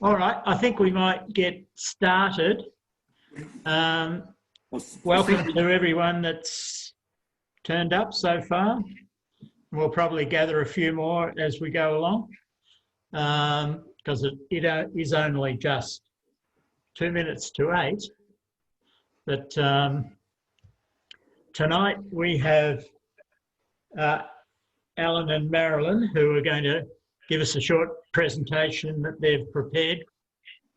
All right, I think we might get started. Welcome to everyone that's turned up so far. We'll probably gather a few more as we go along, because it is only just 2 minutes to 8. But tonight we have Alan and Marilyn, who are going to give us a short presentation that they've prepared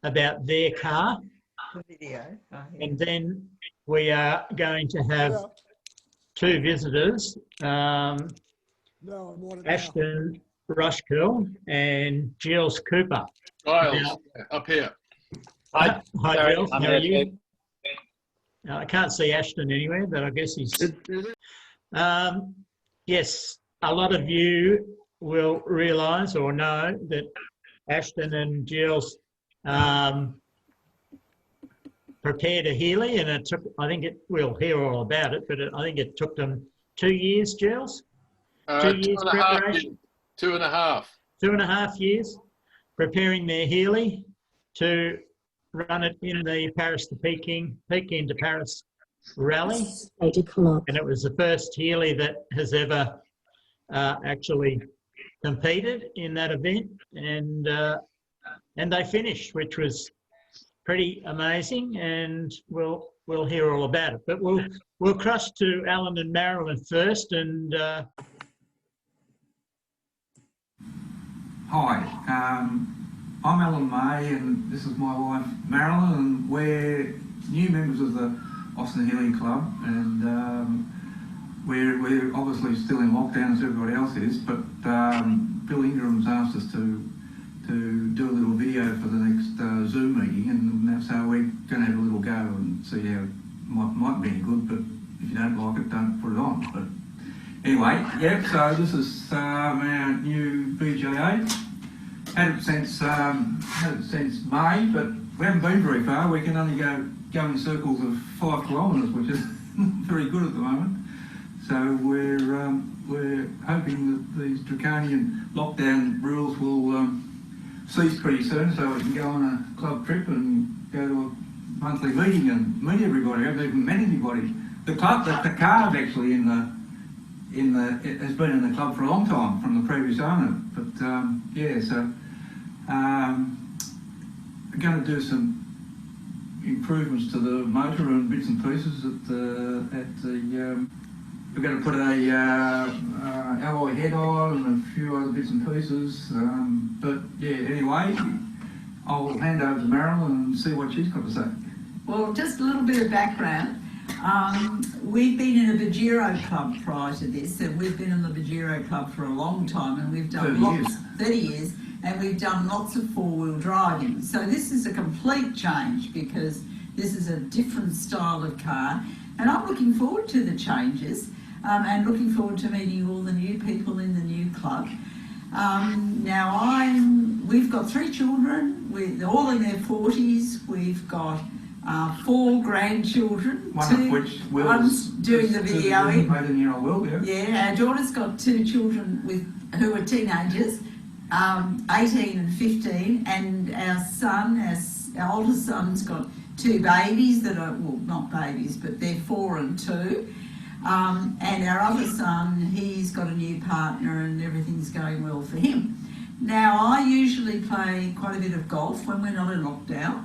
about their car. Video. And then we are going to have two visitors, Ashton, Roskill and Giles Cooper. Giles, up here. Hi Giles, how are you? I can't see Ashton anywhere, but I guess he's... yes, a lot of you will realise or know that Ashton and Giles prepared a Healey, and it took, we'll hear all about it, but I think it took them 2 years, Giles? 2 years preparation? 2.5. 2.5 years preparing their Healey to run it in the Paris to Peking to Paris rally. And it was the first Healey that has ever actually competed in that event, and they finished, which was pretty amazing, and we'll hear all about it. But we'll cross to Alan and Marilyn first. And hi, I'm Alan May, and this is my wife Marilyn, and we're new members of the Austin Healey Club, and we're obviously still in lockdown as everybody else is, but Bill Ingram's asked us to do a little video for the next Zoom meeting, and so we're going to have a little go and see how it might be any good, but if you don't like it, don't put it on. But anyway, yeah, so this is our new BJA. Had it since May, but we haven't been very far. We can only go in circles of 5 kilometres, which is very good at the moment. So we're hoping that these draconian lockdown rules will cease pretty soon, so we can go on a club trip and go to a monthly meeting and meet everybody. I haven't even met anybody. The car's actually it has been in the club for a long time from the previous owner. But yeah, so we're going to do some improvements to the motor and bits and pieces we're going to put a alloy head on and a few other bits and pieces. But yeah, anyway, I'll hand over to Marilyn and see what she's got to say. Well, just a little bit of background. We've been in a Bajero club prior to this, and we've been in the Bajero club for a long time, and we've done 30 years, and we've done lots of four-wheel driving. So this is a complete change because this is a different style of car, and I'm looking forward to the changes. And looking forward to meeting all the new people in the new club. We've got 3 children, we're all in their 40s. We've got 4 grandchildren. One of which one's doing the videoing. 18-year-old Will, yeah. Our daughter's got 2 children who are teenagers, 18 and 15, and our oldest son's got 2 babies that are, well, not babies, but they're 4 and 2. And our other son, he's got a new partner and everything's going well for him. Now, I usually play quite a bit of golf when we're not in lockdown.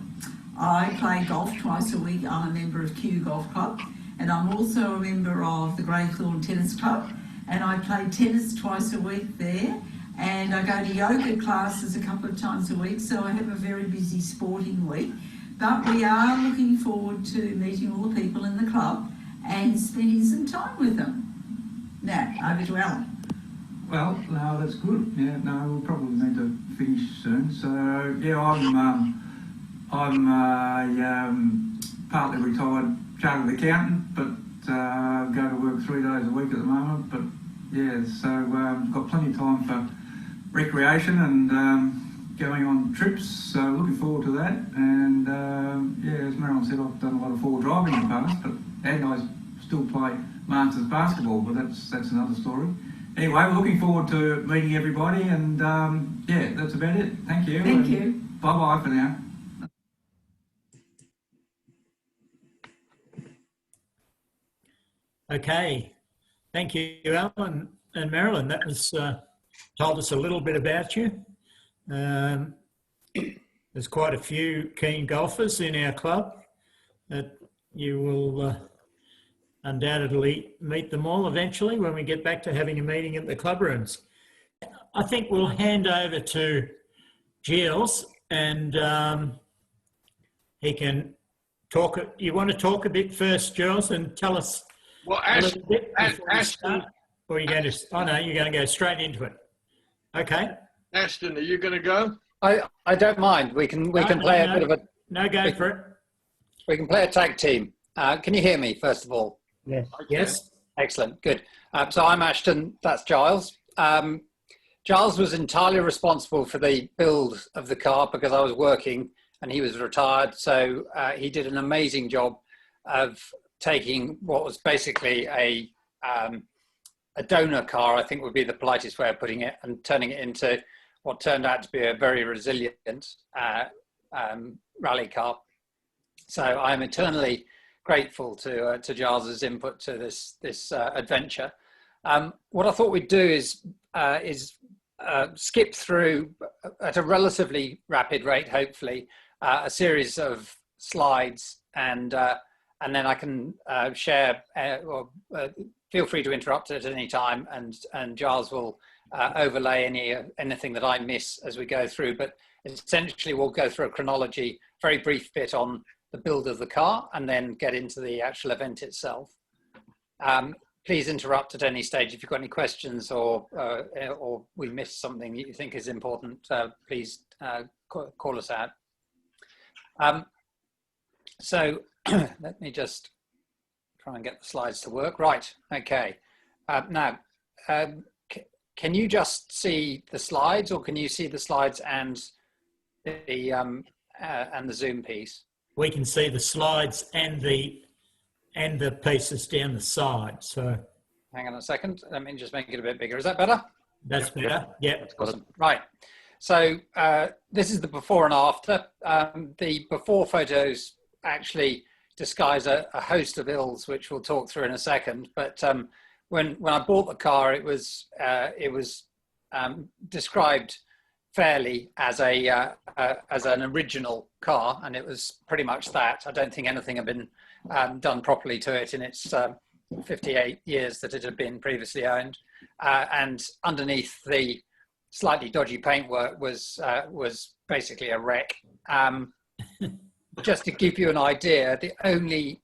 I play golf twice a week. I'm a member of Kew Golf Club, and I'm also a member of the Greythorn Tennis Club, and I play tennis twice a week there, and I go to yoga classes a couple of times a week, so I have a very busy sporting week. But we are looking forward to meeting all the people in the club and spending some time with them. Now, over to Alan. Well, no, that's good. Yeah, no, we'll probably need to finish soon. So, yeah, I'm partly retired chartered accountant, but go to work 3 days a week at the moment. But yeah, so got plenty of time for recreation and going on trips. So looking forward to that. And yeah, as Marilyn said, I've done a lot of four driving in the past, and I still play Masters basketball, but that's another story. anyway, we're looking forward to meeting everybody, and yeah, that's about it. Thank you. Thank you. Bye-bye for now. Okay, thank you, Alan and Marilyn. That was told us a little bit about you. There's quite a few keen golfers in our club that you will undoubtedly meet them all eventually when we get back to having a meeting at the club rooms. I think we'll hand over to Giles, and he can talk. You want to talk a bit first, Giles, and tell us Well, a little bit before we Ashton, start? Or are you going to? Oh no, you're going to go straight into it. Okay. Ashton, are you going to go? I don't mind. We can play a bit of a. No, go for it. We can play a tag team. Can you hear me first of all? Yes. Okay. Yes. Excellent. Good. So I'm Ashton. That's Giles. Giles was entirely responsible for the build of the car because I was working and he was retired. So he did an amazing job of taking what was basically a donor car, I think would be the politest way of putting it, and turning it into what turned out to be a very resilient rally car. So I'm eternally grateful to Giles's input to this adventure. What I thought we'd do is skip through at a relatively rapid rate, hopefully, a series of slides, and then I can share. Feel free to interrupt at any time, and Giles will overlay anything that I miss as we go through. But essentially, we'll go through a chronology, very brief bit on the build of the car, and then get into the actual event itself. Please interrupt at any stage if you've got any questions or we missed something that you think is important. Please call us out. So let me just try and get the slides to work. Right. Okay. Now, can you just see the slides, or can you see the slides and the Zoom piece? We can see the slides and the pieces down the side. So hang on a second. Let me just make it a bit bigger. Is that better? that's better. Yeah. Awesome. Right. So this is the before and after. The before photos actually disguise a host of ills, which we'll talk through in a second. But when I bought the car, it was described fairly as an original car, and it was pretty much that. I don't think anything had been done properly to it in its 58 years that it had been previously owned. And underneath the slightly dodgy paintwork was basically a wreck. Just to give you an idea, the only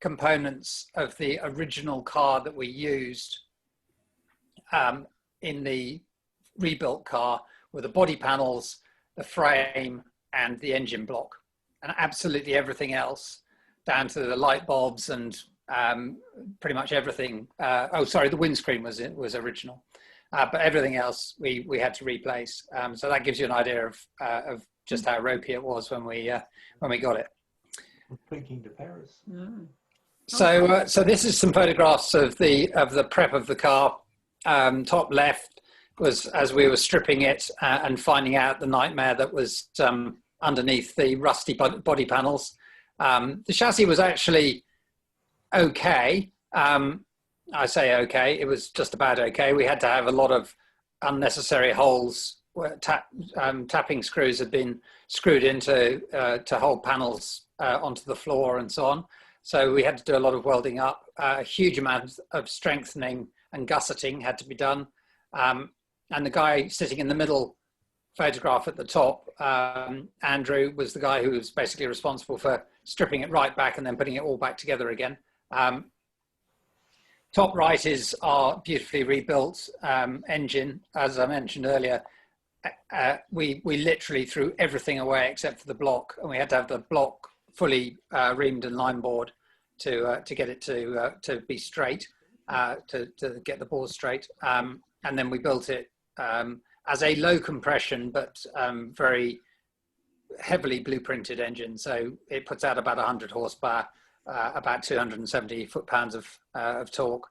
components of the original car that we used in the rebuilt car were the body panels, the frame, and the engine block, and absolutely everything else, down to the light bulbs and pretty much everything. The windscreen was original, but everything else we had to replace. So that gives you an idea of just how ropey it was when we got it. Peking to Paris. Mm. So this is some photographs of the prep of the car. Top left was as we were stripping it and finding out the nightmare that was underneath the rusty body panels. The chassis was actually okay. I say okay, it was just about okay. We had to have a lot of unnecessary holes where tapping screws had been screwed into to hold panels onto the floor and so on. So we had to do a lot of welding up. A huge amount of strengthening and gusseting had to be done. And the guy sitting in the middle photograph at the top, Andrew, was the guy who was basically responsible for stripping it right back and then putting it all back together again. Top right is our beautifully rebuilt engine. As I mentioned earlier, we literally threw everything away except for the block, and we had to have the block fully reamed and line bored to get it to be straight, to get the bores straight. And then we built it as a low compression but very heavily blueprinted engine. So it puts out about 100 horsepower, about 270 foot-pounds of torque.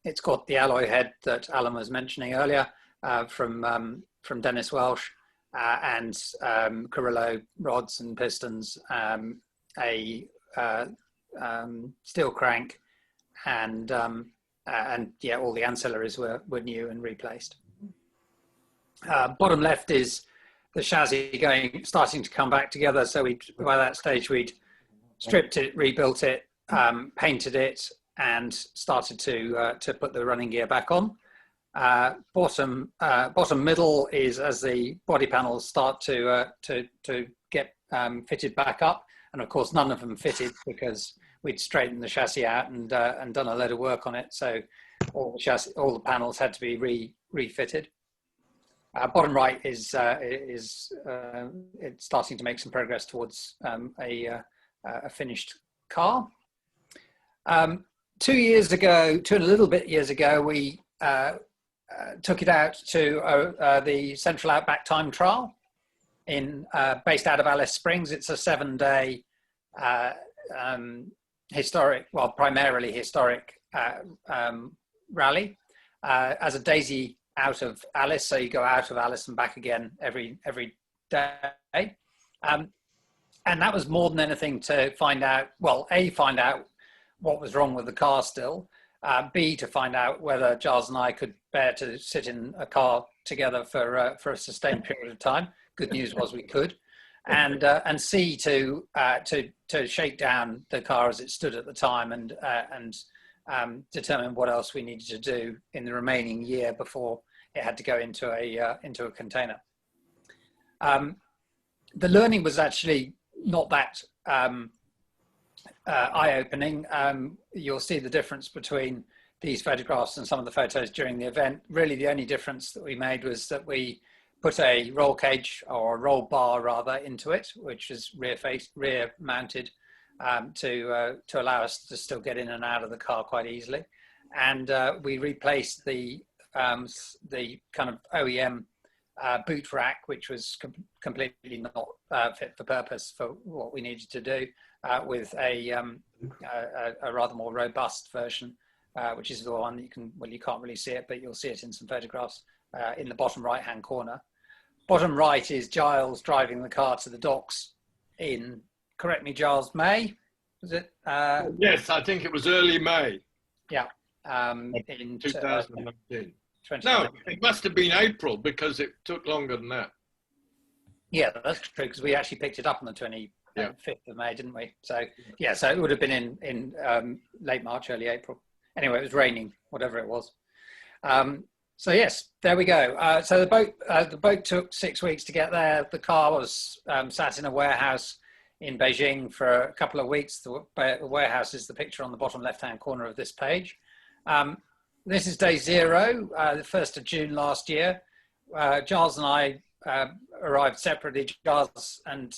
it's got the alloy head that Alan was mentioning earlier from Dennis Welsh, and Carrillo rods and pistons, a steel crank, and yeah, all the ancillaries were new and replaced. Bottom left is the chassis starting to come back together. So by that stage we'd stripped it, rebuilt it, painted it, and started to put the running gear back on. Bottom middle is as the body panels start to get fitted back up, and of course none of them fitted because we'd straightened the chassis out and done a load of work on it. So all the panels had to be refitted. Bottom right is it's starting to make some progress towards a finished car. 2 years ago, 2 and a little bit years ago, we took it out to the Central Outback Time Trial based out of Alice Springs. It's a 7-day historic, well, primarily historic rally as a daisy out of Alice. So you go out of Alice and back again every day. And that was more than anything to find out, well, A, find out what was wrong with the car still, B, to find out whether Giles and I could bear to sit in a car together for a sustained period of time. Good news was we could. And C, to shake down the car as it stood at the time and determine what else we needed to do in the remaining year before it had to go into a container. The learning was actually not that eye-opening. You'll see the difference between these photographs and some of the photos during the event. Really, the only difference that we made was that we put a roll cage, or a roll bar rather, into it, which is rear mounted, to allow us to still get in and out of the car quite easily. And we replaced the kind of OEM boot rack, which was completely not fit for purpose for what we needed to do, with a rather more robust version, which is the one that you can't really see it, but you'll see it in some photographs in the bottom right hand corner. Bottom right is Giles driving the car to the docks in, correct me Giles, May, was it? Yes, I think it was early May. Yeah. In 2019. No, it must have been April because it took longer than that. Yeah, that's true, because we actually picked it up on the 25th of May, didn't we? So yeah, so it would have been in late March, early April. Anyway, it was raining, whatever it was. So yes, there we go. So the boat took 6 weeks to get there. The car was sat in a warehouse in Beijing for a couple of weeks. The warehouse is the picture on the bottom left-hand corner of this page. This is day 0, the 1st of June last year. Giles and I arrived separately. Giles and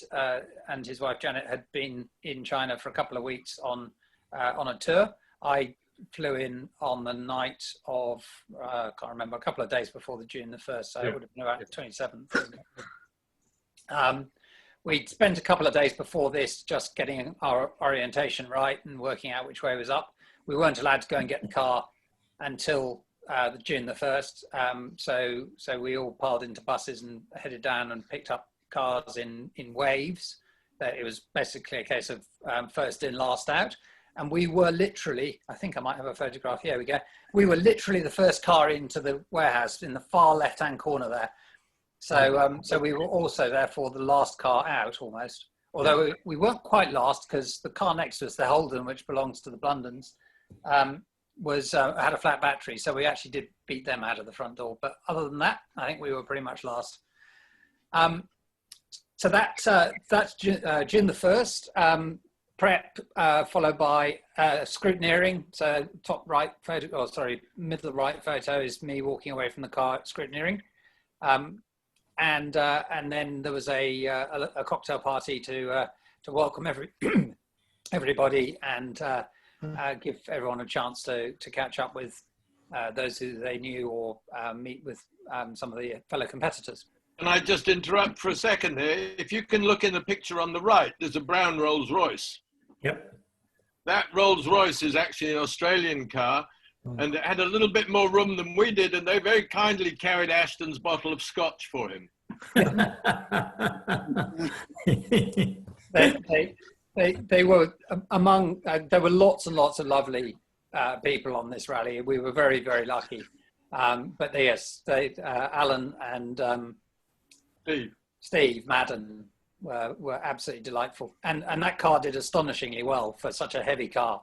his wife Janet had been in China for a couple of weeks on a tour. I flew in on the night of, I can't remember, a couple of days before the June the 1st, so it would have been about the 27th. We'd spent a couple of days before this just getting our orientation right and working out which way was up. We weren't allowed to go and get the car until the June the 1st. So we all piled into buses and headed down and picked up cars in waves. It was basically a case of first in, last out. And we were literally, I think I might have a photograph, here we go. We were literally the first car into the warehouse in the far left-hand corner there. So so we were also therefore the last car out almost. Although we weren't quite last, because the car next to us, the Holden, which belongs to the Blundens, had a flat battery. So we actually did beat them out of the front door. But other than that, I think we were pretty much last. So that's June the 1st. Prep followed by scrutineering. So top right photo, or sorry, middle right photo is me walking away from the car scrutineering, and then there was a cocktail party to welcome everybody and give everyone a chance to catch up with those who they knew or meet with some of the fellow competitors. Can I just interrupt for a second here? If you can look in the picture on the right, there's a brown Rolls Royce. Yep. That Rolls Royce is actually an Australian car and it had a little bit more room than we did, and they very kindly carried Ashton's bottle of scotch for him. They were among, there were lots and lots of lovely people on this rally. We were very, very lucky. But yes, Alan and Steve Madden were absolutely delightful. And that car did astonishingly well for such a heavy car.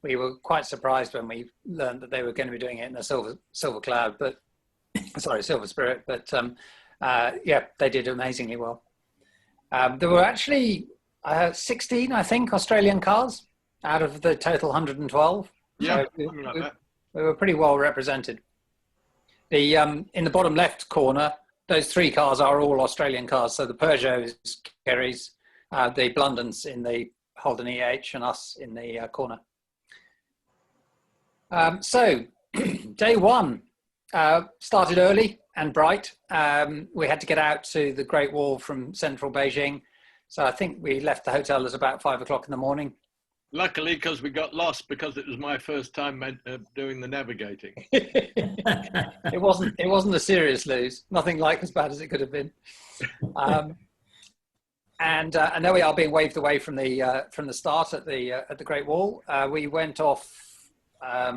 We were quite surprised when we learned that they were going to be doing it in a Silver Cloud, but sorry, Silver Spirit. But yeah, they did amazingly well. There were actually 16, I think, Australian cars out of the total 112. Yeah, so we were pretty well represented. The in the bottom left corner, those 3 cars are all Australian cars. So the Peugeots, Kerrys, the Blundens in the Holden EH, and us in the corner. So day one started early and bright. We had to get out to the Great Wall from central Beijing. So I think we left the hotel at about 5 o'clock in the morning. Luckily, because we got lost, because it was my first time doing the navigating. It wasn't a serious lose. Nothing like as bad as it could have been. And there we are, being waved away from the start at the Great Wall. We went off. I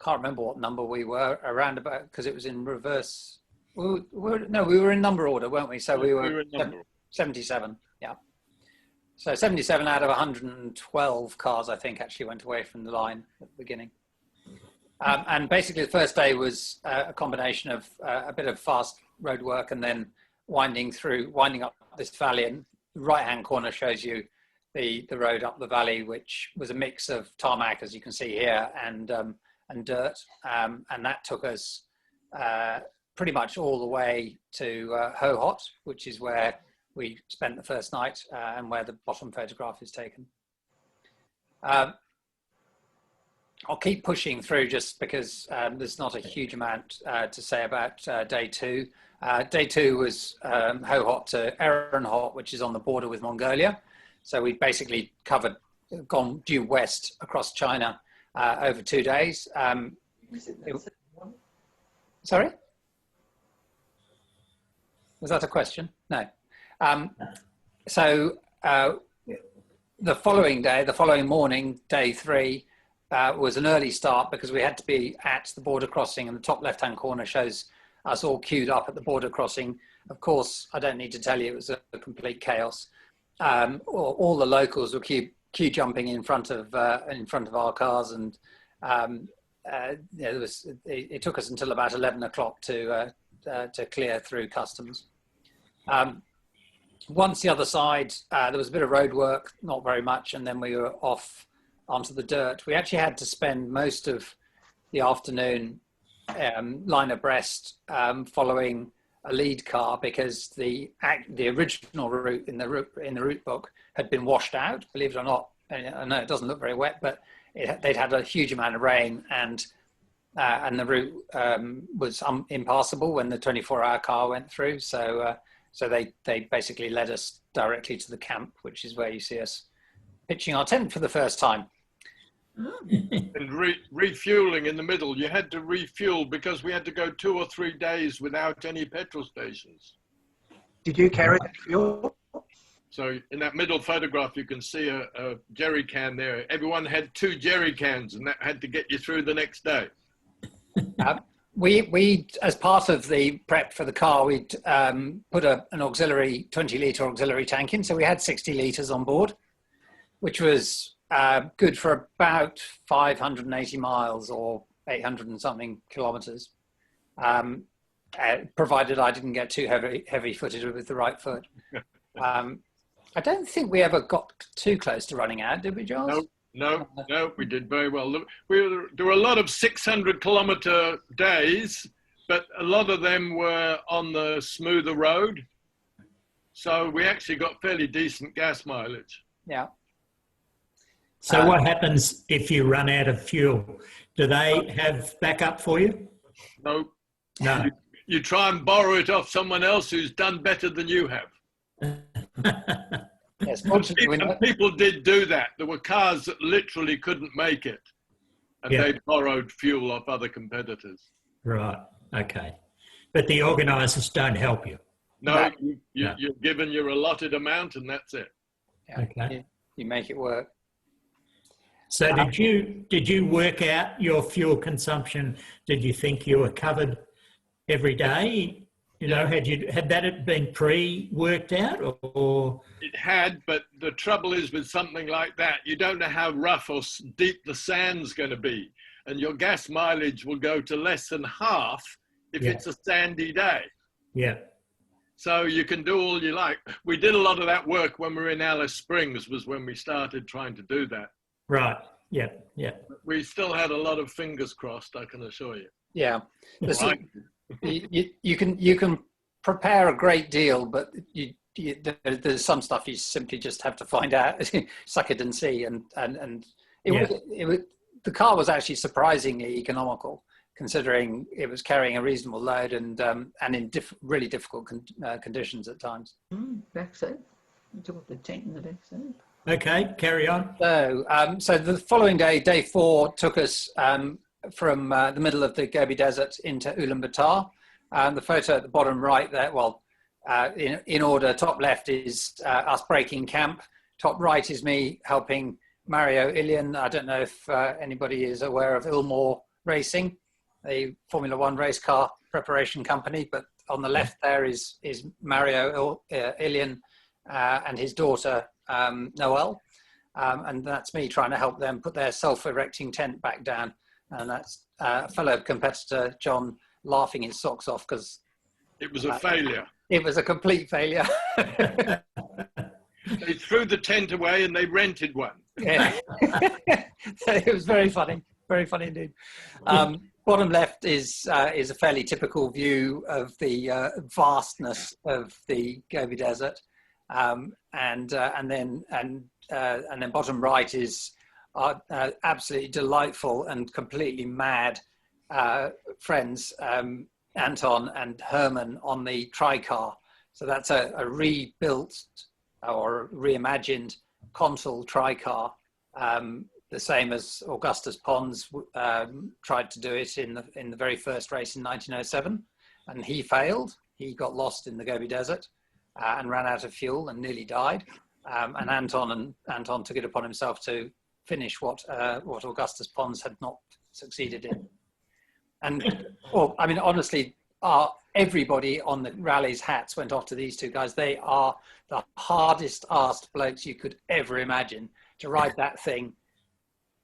can't remember what number we were around about, because it was in reverse. We were in number order, weren't we? So we were in 77. Yeah. So 77 out of 112 cars, I think, actually went away from the line at the beginning. And basically the first day was a combination of a bit of fast road work and then winding up this valley. And the right-hand corner shows you the road up the valley, which was a mix of tarmac, as you can see here, and dirt. And that took us pretty much all the way to Ho Hot, which is where we spent the first night and where the bottom photograph is taken. I'll keep pushing through just because there's not a huge amount to say about day two. Day two was Ho Hot to Erin Hot, which is on the border with Mongolia. So we basically gone due west across China over 2 days. Sorry? Was that a question? No. So the following morning, day 3, was an early start because we had to be at the border crossing, and the top left-hand corner shows us all queued up at the border crossing. Of course, I don't need to tell you, it was a complete chaos. All the locals were queue jumping in front of our cars, and it took us until about 11 o'clock to clear through customs. Once the other side, there was a bit of road work, not very much, and then we were off onto the dirt. We actually had to spend most of the afternoon line abreast, following a lead car, because the original route in the route book had been washed out. Believe it or not, I know it doesn't look very wet, but they'd had a huge amount of rain, and the route was impassable when the 24-hour car went through. So they basically led us directly to the camp, which is where you see us pitching our tent for the first time. And refueling in the middle. You had to refuel because we had to go 2 or 3 days without any petrol stations. Did you carry the fuel? So in that middle photograph, you can see a jerry can there. Everyone had 2 jerry cans, and that had to get you through the next day. We, as part of the prep for the car, we'd put an auxiliary 20-litre auxiliary tank in. So we had 60 litres on board, which was good for about 580 miles or 800 and something kilometres, provided I didn't get too heavy-footed with the right foot. I don't think we ever got too close to running out, did we, Giles? No, we did very well. There were a lot of 600-kilometre days, but a lot of them were on the smoother road. So we actually got fairly decent gas mileage. Yeah. So what happens if you run out of fuel? Do they have backup for you? No. No. You try and borrow it off someone else who's done better than you have. Yes, And people did do that. There were cars that literally couldn't make it. And Yeah. they borrowed fuel off other competitors. Right. Okay. But the organisers don't help you. No, No. you're given your allotted amount and that's it. Yeah. Okay. You make it work. So did you work out your fuel consumption? Did you think you were covered every day? You know, had that been pre-worked out or? It had, but the trouble is with something like that, you don't know how rough or deep the sand's going to be. And your gas mileage will go to less than half if it's a sandy day. Yeah. So you can do all you like. We did a lot of that work when we were in Alice Springs, was when we started trying to do that. Right. Yeah. Yeah. We still had a lot of fingers crossed, I can assure you. Yeah. Right. You can prepare a great deal, but there's some stuff you simply just have to find out, suck it and see. And the car was actually surprisingly economical, considering it was carrying a reasonable load and in really difficult conditions at times. Backside. You took the tent in the backside. Okay, carry on. So the following day, day 4, took us from the middle of the Gobi Desert into Ulaanbaatar. The photo at the bottom right there, well, in order, top left is us breaking camp. Top right is me helping Mario Ilian. I don't know if anybody is aware of Ilmore Racing, a Formula One race car preparation company, but on the left there is Mario Ilian and his daughter, Noelle. And that's me trying to help them put their self-erecting tent back down. And that's a fellow competitor, John, laughing his socks off because It was a failure. it was a complete failure. They threw the tent away and they rented one. Yeah. It was very funny indeed. Bottom left is a fairly typical view of the vastness of the Gobi Desert, and then bottom right is our absolutely delightful and completely mad friends Anton and Herman on the tricar. So that's a rebuilt or reimagined Consul tricar, the same as Augustus Pons tried to do it in the very first race in 1907, and he failed. He got lost in the Gobi Desert and ran out of fuel and nearly died. And Anton took it upon himself to finish what Augustus Pons had not succeeded in. And well, I mean, honestly, everybody on the rally's hats went off to these two guys. They are the hardest asked blokes you could ever imagine to ride that thing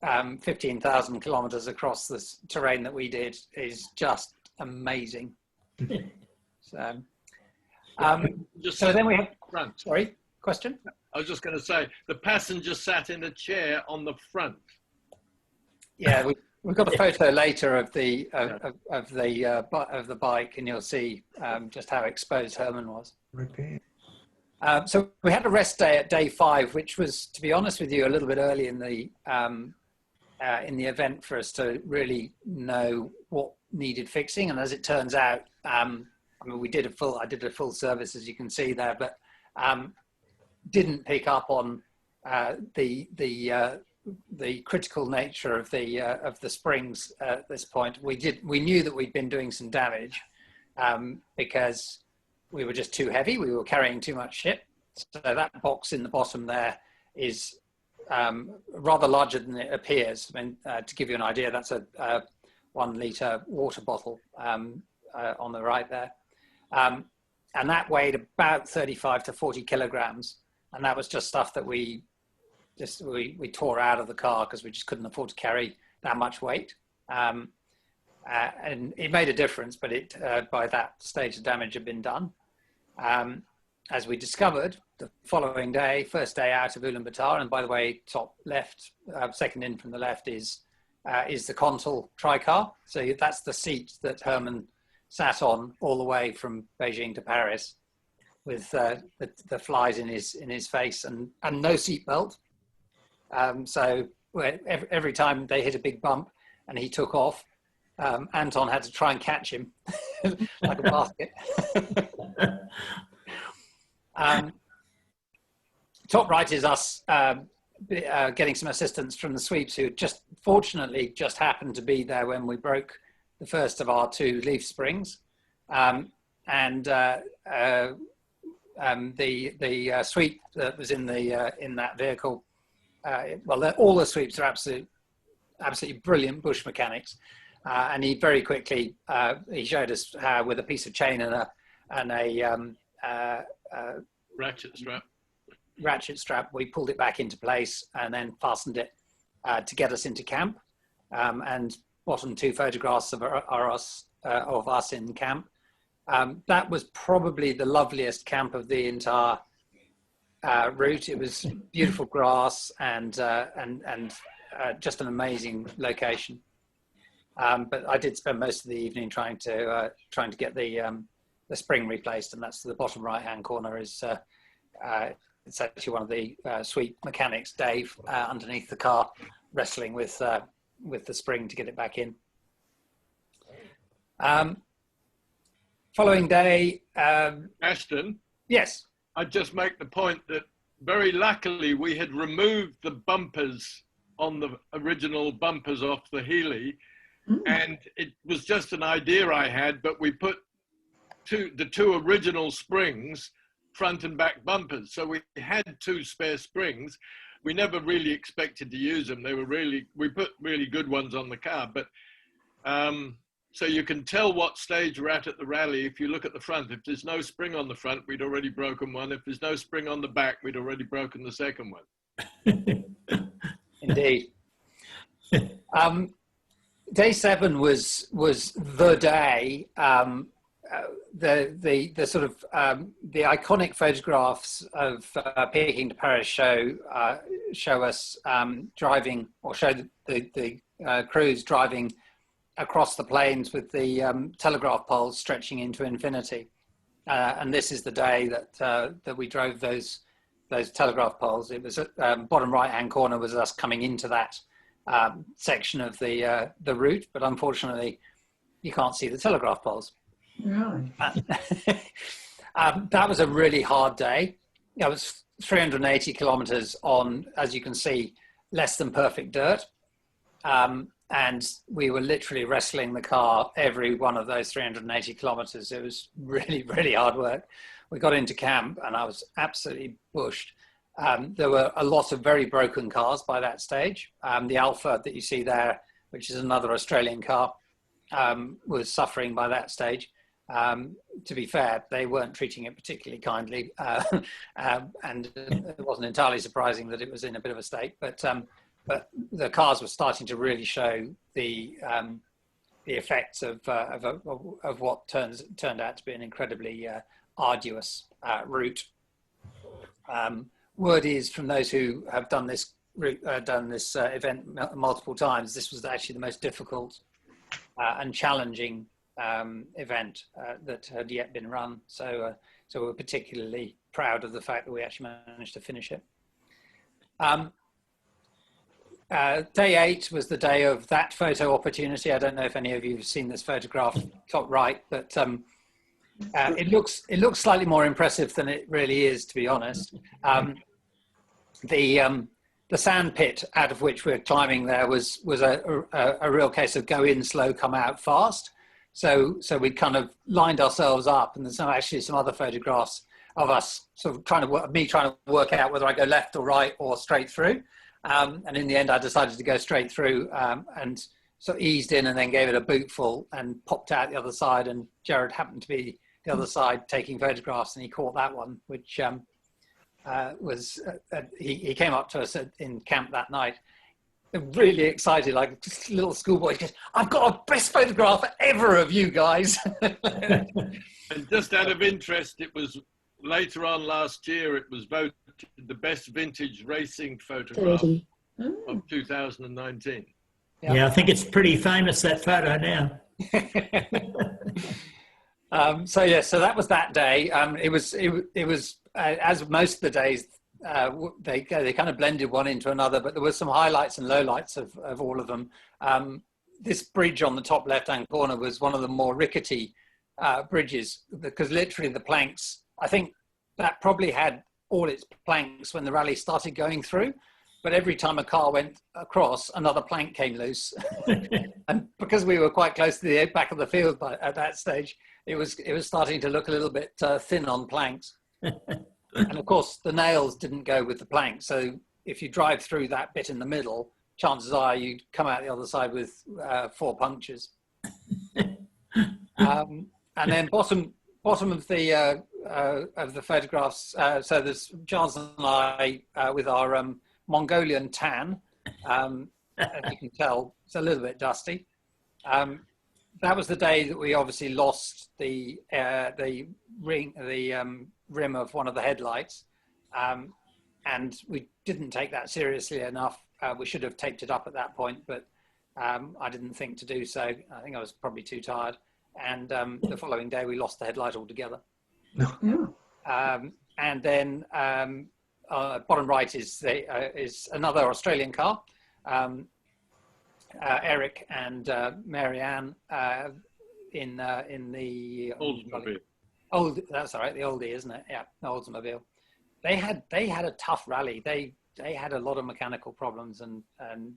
15,000 kilometers across this terrain that we did is just amazing. So then we have, front. sorry, question? I was just going to say, the passenger sat in a chair on the front. Yeah, we've got a photo later of the bike, and you'll see just how exposed Herman was. So we had a rest day at day 5, which was, to be honest with you, a little bit early in the event for us to really know what needed fixing. And as it turns out, I mean, I did a full service, as you can see there, but didn't pick up on the critical nature of the springs at this point. We knew that we'd been doing some damage because we were just too heavy. We were carrying too much shit. So that box in the bottom there is rather larger than it appears. I mean, to give you an idea, that's a 1 litre water bottle on the right there. And that weighed about 35 to 40 kilograms. And that was just stuff that we tore out of the car because we just couldn't afford to carry that much weight. And it made a difference, but by that stage, the damage had been done. As we discovered the following day, first day out of Ulaanbaatar, and by the way, top left, second in from the left is the Consul tricar. So that's the seat that Herman sat on all the way from Beijing to Paris, with the flies in his face and no seatbelt. So every time they hit a big bump and he took off, Anton had to try and catch him like a basket. Top right is us getting some assistance from the sweeps, who fortunately just happened to be there when we broke the first of our 2 leaf springs. The sweep that was in that vehicle, all the sweeps are absolutely brilliant bush mechanics, and he very quickly he showed us how, with a piece of chain and a ratchet strap, we pulled it back into place and then fastened it to get us into camp, and bottom 2 photographs of us in camp. That was probably the loveliest camp of the entire route. It was beautiful grass and just an amazing location. But I did spend most of the evening trying to get the spring replaced, and that's the bottom right-hand corner. It's actually one of the sweep mechanics, Dave, underneath the car, wrestling with the spring to get it back in. Following day, Ashton. Yes. I'd just make the point that very luckily we had removed the bumpers on the original bumpers off the Healey, and it was just an idea I had, but we put the 2 original springs, front and back bumpers. So we had 2 spare springs. We never really expected to use them. We put really good ones on the car, but so you can tell what stage we're at the rally if you look at the front. If there's no spring on the front, we'd already broken one. If there's no spring on the back, we'd already broken the second one. Indeed. Day 7 was the day. The sort of the iconic photographs of Peking to Paris show us driving, or show the crews driving across the plains with the telegraph poles stretching into infinity, and this is the day that we drove those telegraph poles. It was bottom right-hand corner was us coming into that section of the route, but unfortunately you can't see the telegraph poles. Really? That was a really hard day. It was 380 kilometers on, as you can see, less than perfect dirt. And we were literally wrestling the car every one of those 380 kilometers. It was really, really hard work. We got into camp and I was absolutely bushed. There were a lot of very broken cars by that stage. The Alpha that you see there, which is another Australian car, was suffering by that stage. To be fair, they weren't treating it particularly kindly, and it wasn't entirely surprising that it was in a bit of a state. But the cars were starting to really show the effects of what turned out to be an incredibly arduous route. Word is, from those who have done this event multiple times, this was actually the most difficult and challenging event that had yet been run. So we're particularly proud of the fact that we actually managed to finish it. Day 8 was the day of that photo opportunity. I don't know if any of you have seen this photograph top right, but it looks slightly more impressive than it really is, to be honest. The sand pit out of which we're climbing there was a real case of go in slow, come out fast. So we kind of lined ourselves up, and there's actually some other photographs of us sort of trying to work out whether I go left or right or straight through. And in the end, I decided to go straight through, and so eased in and then gave it a bootful and popped out the other side. And Jared happened to be the other side taking photographs, and he caught that one, which he came up to us in camp that night, really excited, like just a little schoolboy. He goes, "I've got a best photograph ever of you guys." And just out of interest, it was later on last year, it was voted the best vintage racing photograph of 2019. Yeah, I think it's pretty famous, that photo now. So that was that day. It was as most of the days, they kind of blended one into another, but there were some highlights and lowlights of all of them. This bridge on the top left-hand corner was one of the more rickety bridges, because literally the planks, I think that probably had all its planks when the rally started going through. but every time a car went across, another plank came loose. And because we were quite close to the back of the field at that stage, it was starting to look a little bit thin on planks. And of course, the nails didn't go with the plank. So if you drive through that bit in the middle, chances are you'd come out the other side with 4 punctures. And then bottom of the photographs. So there's Giles and I with our Mongolian tan. As you can tell, it's a little bit dusty. That was the day that we obviously lost the rim of one of the headlights, and we didn't take that seriously enough. We should have taped it up at that point, but I didn't think to do so. I think I was probably too tired. And the following day, we lost the headlight altogether. And then bottom right is another Australian car. Eric and Marianne in the Oldsmobile. That's all right, the oldie, isn't it? Yeah, the Oldsmobile. They had a tough rally. They had a lot of mechanical problems and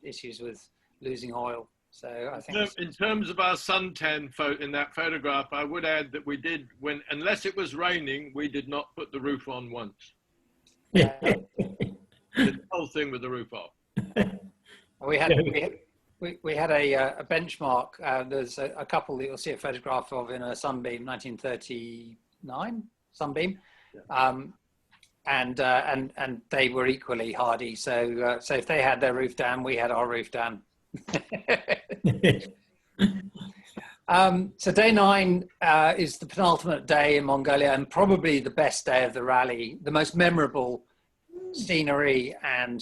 issues with losing oil. So I think in terms of our suntan in that photograph, I would add that we did, unless it was raining, we did not put the roof on once. The whole thing with the roof off. We had a benchmark. There's a couple that you'll see a photograph of in a Sunbeam, 1939 Sunbeam, and they were equally hardy. So if they had their roof down, we had our roof down. So day 9 is the penultimate day in Mongolia, and probably the best day of the rally. The most memorable scenery and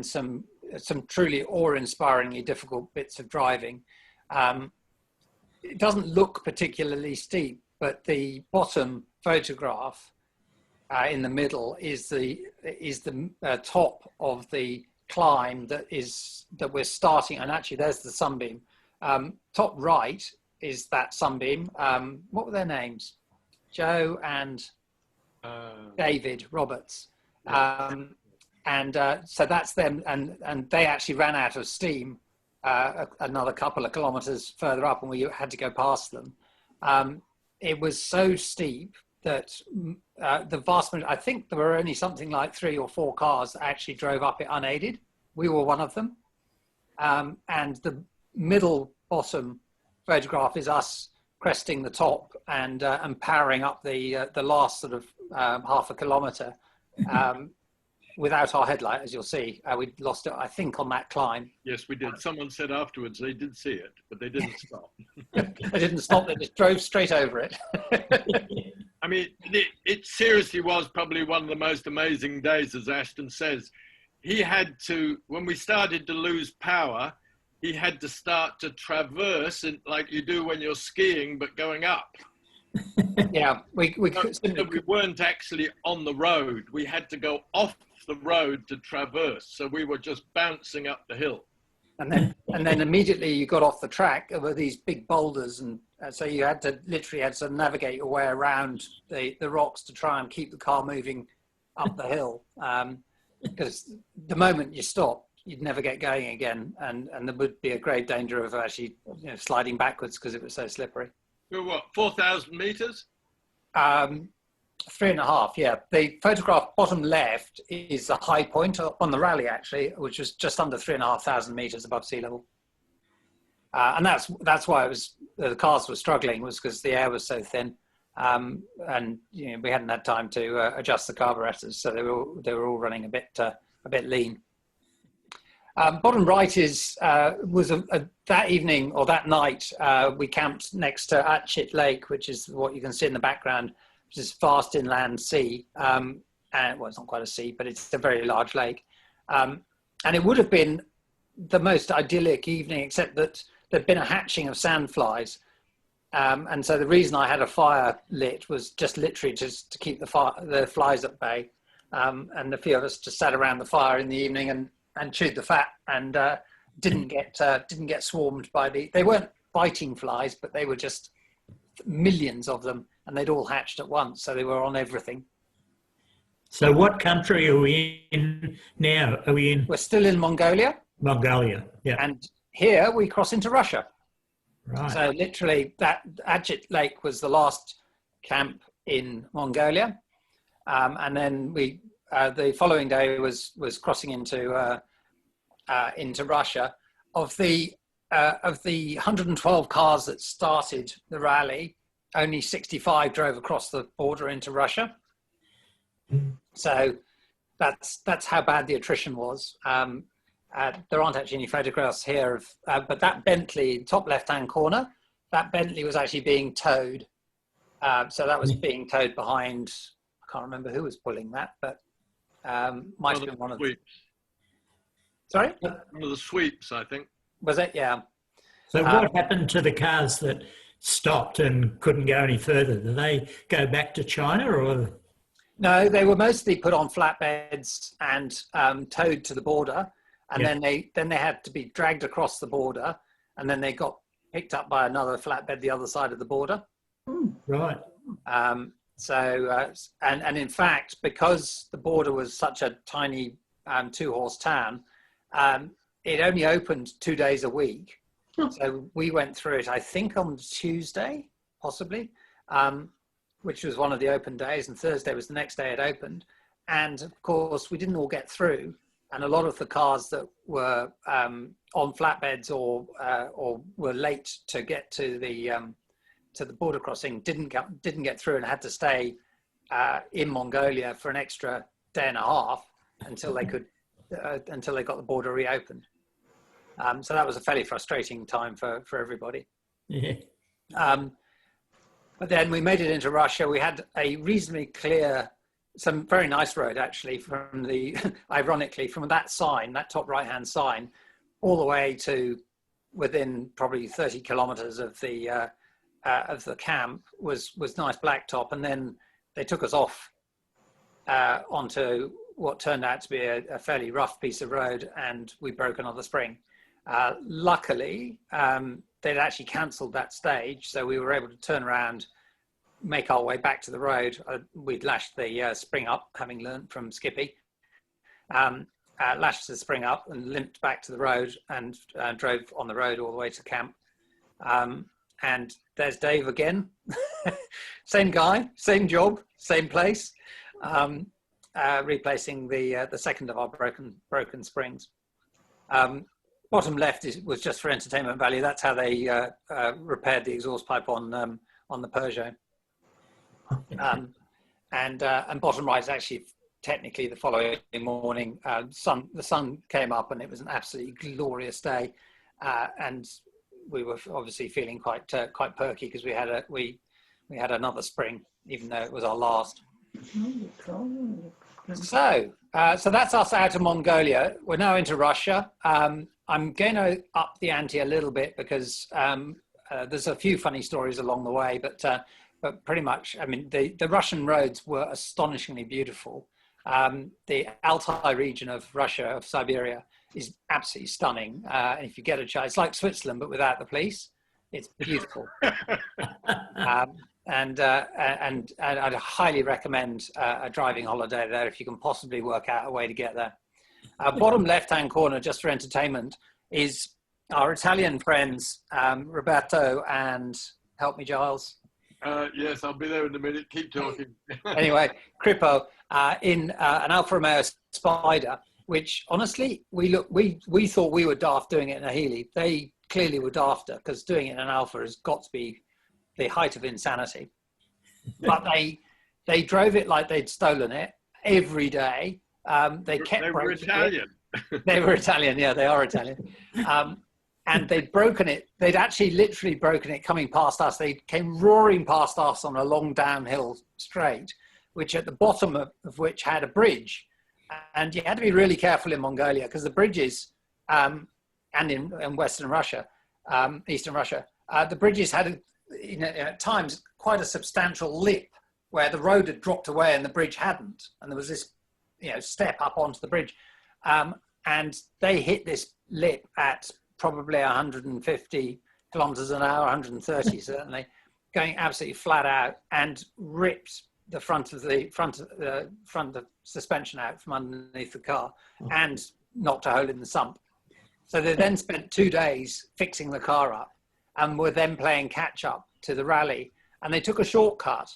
some truly awe-inspiringly difficult bits of driving. It doesn't look particularly steep, but the bottom photograph in the middle is the top of the climb that we're starting. And actually, there's the Sunbeam. Top right is that Sunbeam. What were their names? Joe and David Roberts. So that's them, and they actually ran out of steam another couple of kilometers further up, and we had to go past them. It was so steep that the vast majority, I think there were only something like 3 or 4 cars that actually drove up it unaided. We were one of them. And the middle bottom photograph is us cresting the top and powering up the last sort of half a kilometer. Without our headlight, as you'll see. We lost it, I think, on that climb. Yes, we did. Someone said afterwards they did see it, but they didn't stop. They didn't stop, they just drove straight over it. I mean, it seriously was probably one of the most amazing days, as Ashton says. He had to, when we started to lose power, he had to start to traverse, like you do when you're skiing, but going up. Yeah, we weren't actually on the road. We had to go off the road to traverse, so we were just bouncing up the hill. And then immediately you got off the track. There were these big boulders, and so you had to literally navigate your way around the rocks to try and keep the car moving up the hill. Because the moment you stopped, you'd never get going again, and there would be a great danger of actually sliding backwards because it was so slippery. What, 4,000 meters? 3.5, yeah. The photograph bottom left is the high point on the rally, actually, which was just under 3,500 meters above sea level. And that's why the cars were struggling, was because the air was so thin, and we hadn't had time to adjust the carburetors, so they were all running a bit lean. Bottom right was that evening or that night, we camped next to Atchit Lake, which is what you can see in the background, which is vast inland sea. And well, it's not quite a sea, but it's a very large lake. And it would have been the most idyllic evening, except that there'd been a hatching of sandflies. And so the reason I had a fire lit was just literally just to keep the flies at bay. And a few of us just sat around the fire in the evening and chewed the fat and didn't get swarmed by they weren't biting flies, but they were just millions of them, and they'd all hatched at once, so they were on everything. So what country are we in now? Are we in We're still in Mongolia, Mongolia? Yeah. and here we cross into Russia. Right. So literally, that Ajit Lake was the last camp in Mongolia, and then we the following day was crossing into Russia. Of the 112 cars that started the rally, only 65 drove across the border into Russia. So that's how bad the attrition was. There aren't actually any photographs here of, but that Bentley, top left-hand corner, that Bentley was actually being towed. So that was being towed behind, I can't remember who was pulling that, but might have been one of the... Sorry? One of the sweeps, I think. Was it? Yeah. So what happened to the cars that stopped and couldn't go any further? Did they go back to China or? No, they were mostly put on flatbeds and towed to the border, and then they had to be dragged across the border, and then they got picked up by another flatbed the other side of the border. Right. And in fact, because the border was such a tiny 2-horse town, it only opened 2 days a week. So we went through it, I think, on Tuesday, possibly, which was one of the open days, and Thursday was the next day it opened. And of course, we didn't all get through, and a lot of the cars that were on flatbeds or were late to get to the border crossing didn't get through and had to stay in Mongolia for an extra day and a half until they got the border reopened. So that was a fairly frustrating time for everybody. Yeah. But then we made it into Russia. We had a reasonably clear, some very nice road actually, from the, ironically, from that sign, that top right-hand sign, all the way to within probably 30 kilometers of the camp was nice blacktop. And then they took us off onto what turned out to be a fairly rough piece of road, and we broke another spring. Luckily, they'd actually cancelled that stage, so we were able to turn around, make our way back to the road. We'd lashed the spring up, having learnt from Skippy. Lashed the spring up and limped back to the road and drove on the road all the way to camp. And there's Dave again. Same guy, same job, same place, replacing the second of our broken springs. Bottom left was just for entertainment value. That's how they repaired the exhaust pipe on the Peugeot. And bottom right is actually technically the following morning. The sun came up and it was an absolutely glorious day, and we were obviously feeling quite perky because we had another spring, even though it was our last. So that's us out of Mongolia. We're now into Russia. I'm going to up the ante a little bit because there's a few funny stories along the way, but pretty much, I mean, the Russian roads were astonishingly beautiful. The Altai region of Russia, of Siberia, is absolutely stunning. And if you get a chance, it's like Switzerland, but without the police. It's beautiful. And I'd highly recommend a driving holiday there if you can possibly work out a way to get there. Bottom left-hand corner, just for entertainment, is our Italian friends, Roberto and, help me, Giles. Yes, I'll be there in a minute. Keep talking. Anyway, Kripo in an Alfa Romeo Spider, which honestly, we thought we were daft doing it in a Healey. They clearly were dafter, because doing it in an Alfa has got to be the height of insanity. But they drove it like they'd stolen it every day. They were Italian. They were Italian, yeah, they are Italian. And they'd broken it. They'd actually literally broken it coming past us. They came roaring past us on a long downhill straight, which at the bottom of which had a bridge. And you had to be really careful in Mongolia because the bridges, and in Western Russia, Eastern Russia, the bridges had, at times, quite a substantial lip where the road had dropped away and the bridge hadn't. And there was this, step up onto the bridge. And they hit this lip at probably 150 kilometers an hour, 130 certainly, going absolutely flat out, and ripped the front of the suspension out from underneath the car and knocked a hole in the sump. So they then spent 2 days fixing the car up and were then playing catch up to the rally. And they took a shortcut,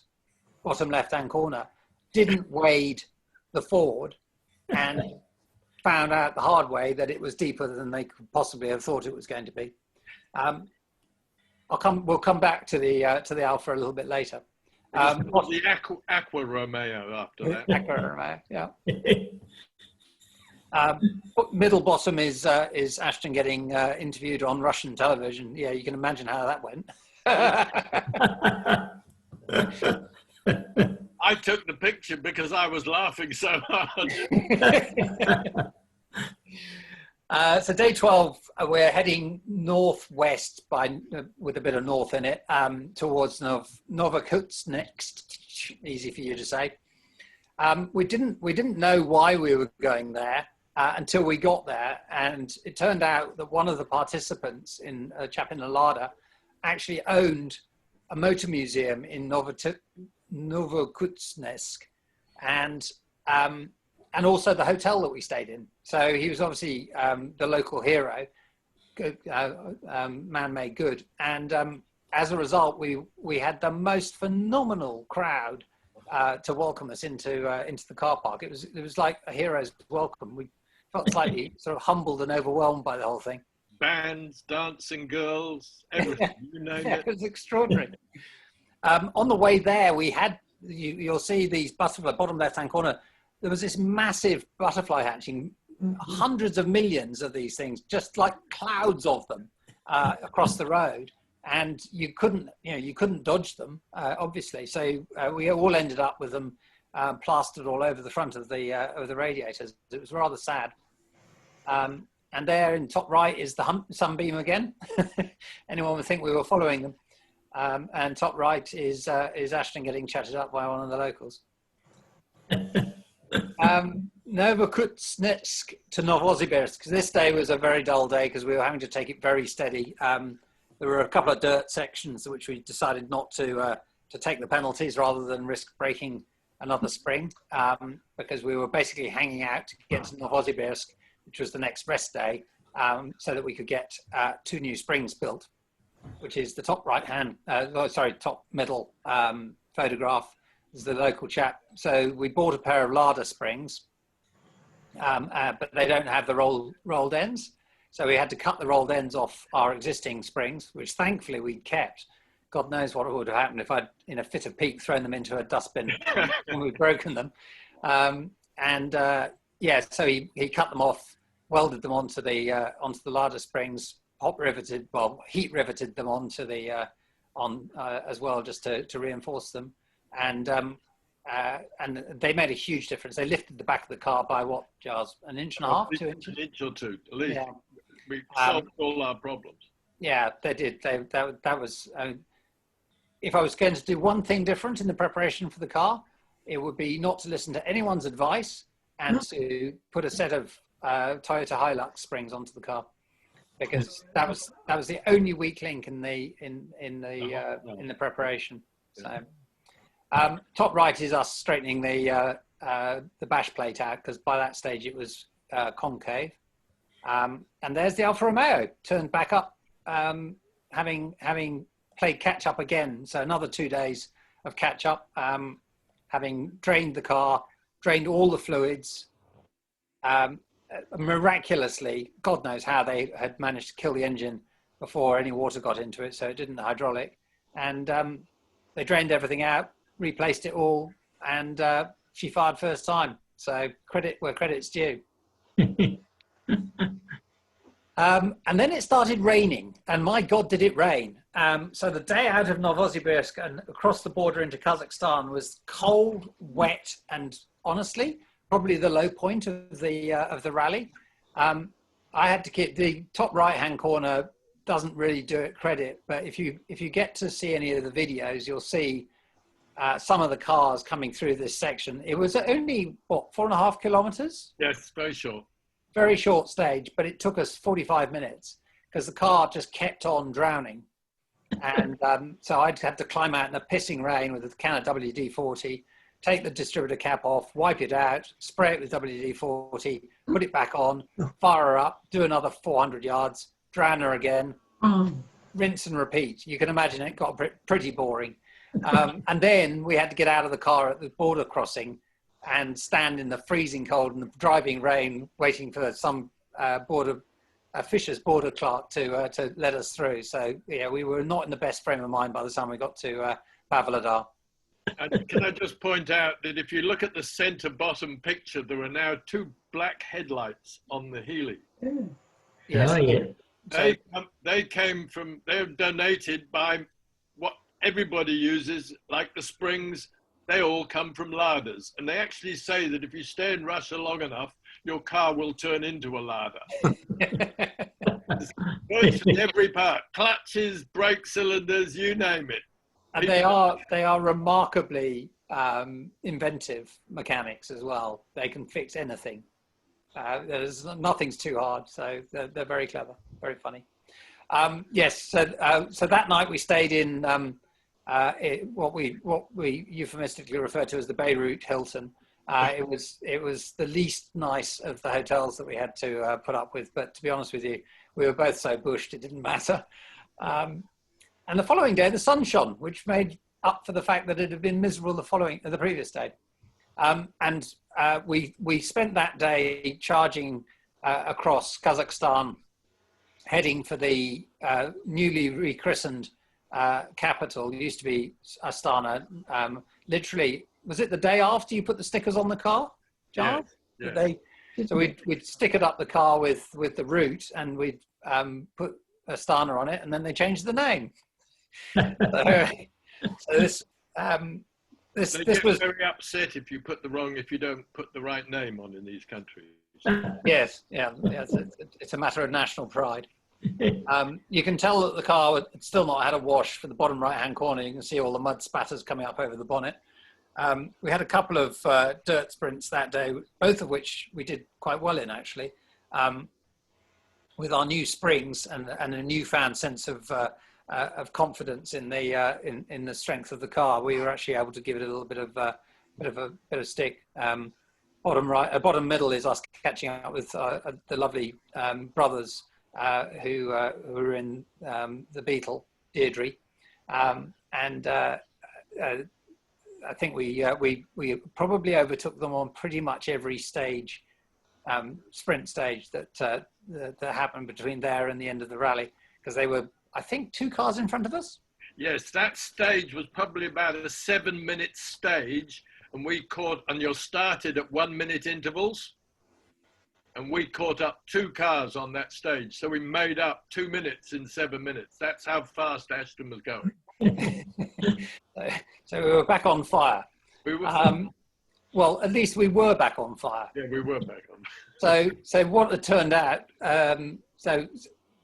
bottom left-hand corner, didn't wade the ford, and found out the hard way that it was deeper than they could possibly have thought it was going to be. We'll come back to the Alpha a little bit later. The Aqua Romeo after that. Aqua Romeo, yeah. Middle bottom is Ashton getting interviewed on Russian television. Yeah, you can imagine how that went. I took the picture because I was laughing so hard. So day 12, we're heading northwest with a bit of north in it, towards Novokuznetsk. Easy for you to say. We didn't know why we were going there until we got there, and it turned out that one of the participants, a chap in the Lada, actually owned a motor museum in Novokuznetsk, and also the hotel that we stayed in. So he was obviously the local hero, man made good. And as a result, we had the most phenomenal crowd to welcome us into the car park. It was like a hero's welcome. We felt slightly sort of humbled and overwhelmed by the whole thing. Bands, dancing girls, everything. You name it. It was extraordinary. On the way there, we had, you'll see these butterfly, bottom left-hand corner, there was this massive butterfly hatching, hundreds of millions of these things, just like clouds of them across the road. And you couldn't dodge them, obviously. So we all ended up with them plastered all over the front of the radiators. It was rather sad. And there in top right is the sunbeam again. Anyone would think we were following them. And top right is Ashton getting chatted up by one of the locals. Novokuznetsk to Novosibirsk. This day was a very dull day because we were having to take it very steady. There were a couple of dirt sections which we decided not to take the penalties rather than risk breaking another spring, because we were basically hanging out to get to Novosibirsk, which was the next rest day, so that we could get 2 new springs built, which is the top top middle photograph. Is the local chap. So we bought a pair of Lada springs, but they don't have the rolled ends. So we had to cut the rolled ends off our existing springs, which thankfully we kept. God knows what would have happened if I'd, in a fit of pique, thrown them into a dustbin when we'd broken them. So he cut them off, welded them onto the Lada springs, heat riveted them onto the as well, just to reinforce them. And they made a huge difference. They lifted the back of the car by what, Giles? An inch and a half, 2 inches? An inch or two, at least. Yeah. We solved all our problems. Yeah, they did. That was. If I was going to do one thing different in the preparation for the car, it would be not to listen to anyone's advice and to put a set of Toyota Hilux springs onto the car, because that was the only weak link in the preparation. So. Top right is us straightening the bash plate out, because by that stage it was concave. And there's the Alfa Romeo turned back up, having played catch up again. So another 2 days of catch up, having drained the car, drained all the fluids. Miraculously, God knows how they had managed to kill the engine before any water got into it, so it didn't hydraulic. And they drained everything out, replaced it all, and she fired first time. So credit where credit's due. And then it started raining, and my God, did it rain. So the day out of Novosibirsk and across the border into Kazakhstan was cold, wet, and honestly, probably the low point of the rally. I had to keep the top right-hand corner, doesn't really do it credit, but if you get to see any of the videos, you'll see some of the cars coming through this section. It was only, 4.5 kilometers? Yes, very short. Very short stage, but it took us 45 minutes because the car just kept on drowning. And so I'd have to climb out in the pissing rain with a can of WD-40 take the distributor cap off, wipe it out, spray it with WD-40, put it back on, fire her up, do another 400 yards, drown her again, rinse and repeat. You can imagine it got pretty boring. And then we had to get out of the car at the border crossing and stand in the freezing cold and the driving rain waiting for some fisher's border clerk to let us through. So yeah, we were not in the best frame of mind by the time we got to Pavlodar. And can I just point out that if you look at the center bottom picture, there are now 2 black headlights on the Healey. Yes. Oh, yeah. They're donated by what everybody uses, like the springs. They all come from larders. And they actually say that if you stay in Russia long enough, your car will turn into a larder. Virtually every part, clutches, brake cylinders, you name it. And they are remarkably inventive mechanics as well. They can fix anything. Nothing's too hard, so they're very clever, very funny. Yes, so that night we stayed in what we euphemistically refer to as the Beirut Hilton. It was the least nice of the hotels that we had to put up with, but to be honest with you, we were both so bushed it didn't matter. And the following day, the sun shone, which made up for the fact that it had been miserable the previous day. And we spent that day charging across Kazakhstan, heading for the newly rechristened capital. It used to be Astana. Literally, was it the day after you put the stickers on the car, Giles? Yeah. So we'd stickered up the car with the route, and we'd put Astana on it, and then they changed the name. So this was very upset if you don't put the right name on in these countries. Yes, it's a matter of national pride. You can tell that the car had still not had a wash for the bottom right-hand corner. You can see all the mud spatters coming up over the bonnet. We had a couple of dirt sprints that day, both of which we did quite well in, actually, with our new springs and a newfound sense of confidence in the strength of the car. We were actually able to give it a little bit of stick. Bottom middle is us catching up with the lovely brothers who were in the Beetle, Deirdre, and I think we probably overtook them on pretty much every stage, sprint stage that happened between there and the end of the rally, because they were, I think, 2 cars in front of us. Yes, that stage was probably about a 7-minute stage, and you're started at 1-minute intervals, and we caught up 2 cars on that stage. So we made up 2 minutes in 7 minutes. That's how fast Ashton was going. So we were back on fire. We were well, at least we were back on fire. Yeah, we were back on. So what it turned out, so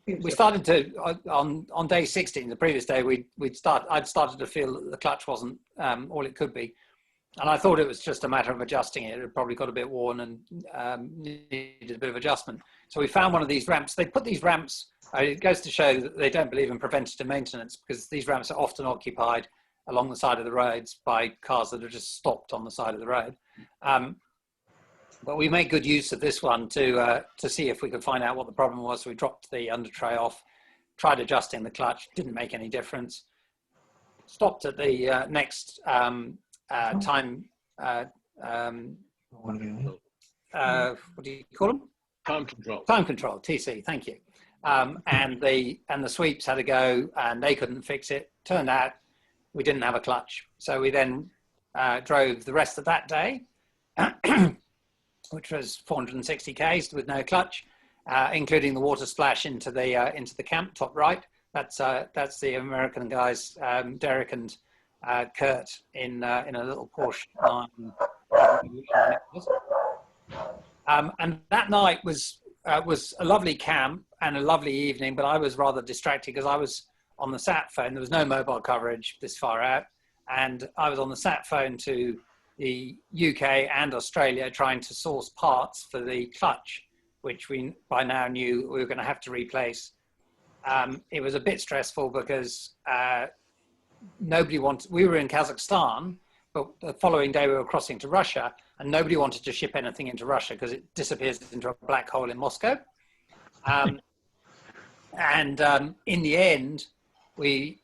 we started to, on day 16, the previous day, I'd started to feel that the clutch wasn't all it could be. And I thought it was just a matter of adjusting it. It had probably got a bit worn and needed a bit of adjustment. So we found one of these ramps. They put these ramps, it goes to show that they don't believe in preventative maintenance, because these ramps are often occupied along the side of the roads by cars that are just stopped on the side of the road. But we made good use of this one to see if we could find out what the problem was. So we dropped the under tray off, tried adjusting the clutch, didn't make any difference. Stopped at the next time, what do you call them? Time control. Time control, TC, thank you. And the sweeps had a go, and they couldn't fix it. Turned out we didn't have a clutch. So we then drove the rest of that day, which was 460 Ks with no clutch, including the water splash into the camp, top right. That's the American guys, Derek and Kurt in a little Porsche 9. And that night was a lovely camp and a lovely evening, but I was rather distracted because I was on the sat phone. There was no mobile coverage this far out, and I was on the sat phone to the UK and Australia trying to source parts for the clutch, which we by now knew we were going to have to replace. It was a bit stressful because we were in Kazakhstan, but the following day we were crossing to Russia, and nobody wanted to ship anything into Russia because it disappears into a black hole in Moscow. In the end, we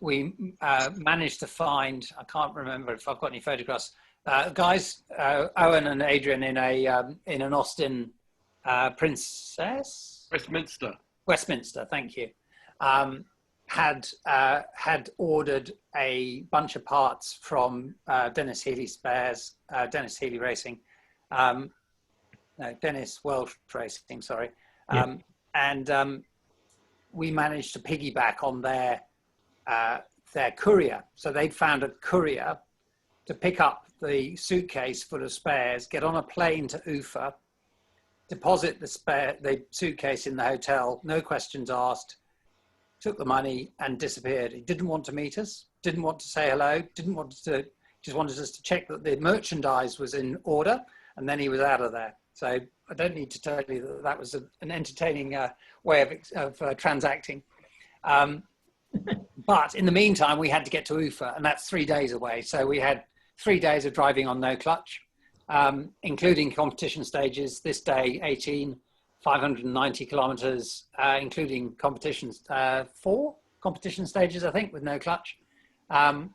managed to find, I can't remember if I've got any photographs, guys, Owen and Adrian in an Austin Princess? Westminster, thank you. Had ordered a bunch of parts from Dennis Healey Spares, Dennis Healey Racing, no, Dennis Welsh Racing, sorry. We managed to piggyback on their courier. So they'd found a courier to pick up the suitcase full of spares, get on a plane to Ufa, deposit the suitcase in the hotel, no questions asked, took the money and disappeared. He didn't want to meet us, didn't want to say hello, just wanted us to check that the merchandise was in order, and then he was out of there. So I don't need to tell you that that was an entertaining way of transacting. But in the meantime, we had to get to Ufa, and that's 3 days away. So we had 3 days of driving on no clutch, including competition stages. This day, 590 kilometers, including competitions, 4 competition stages, I think, with no clutch. And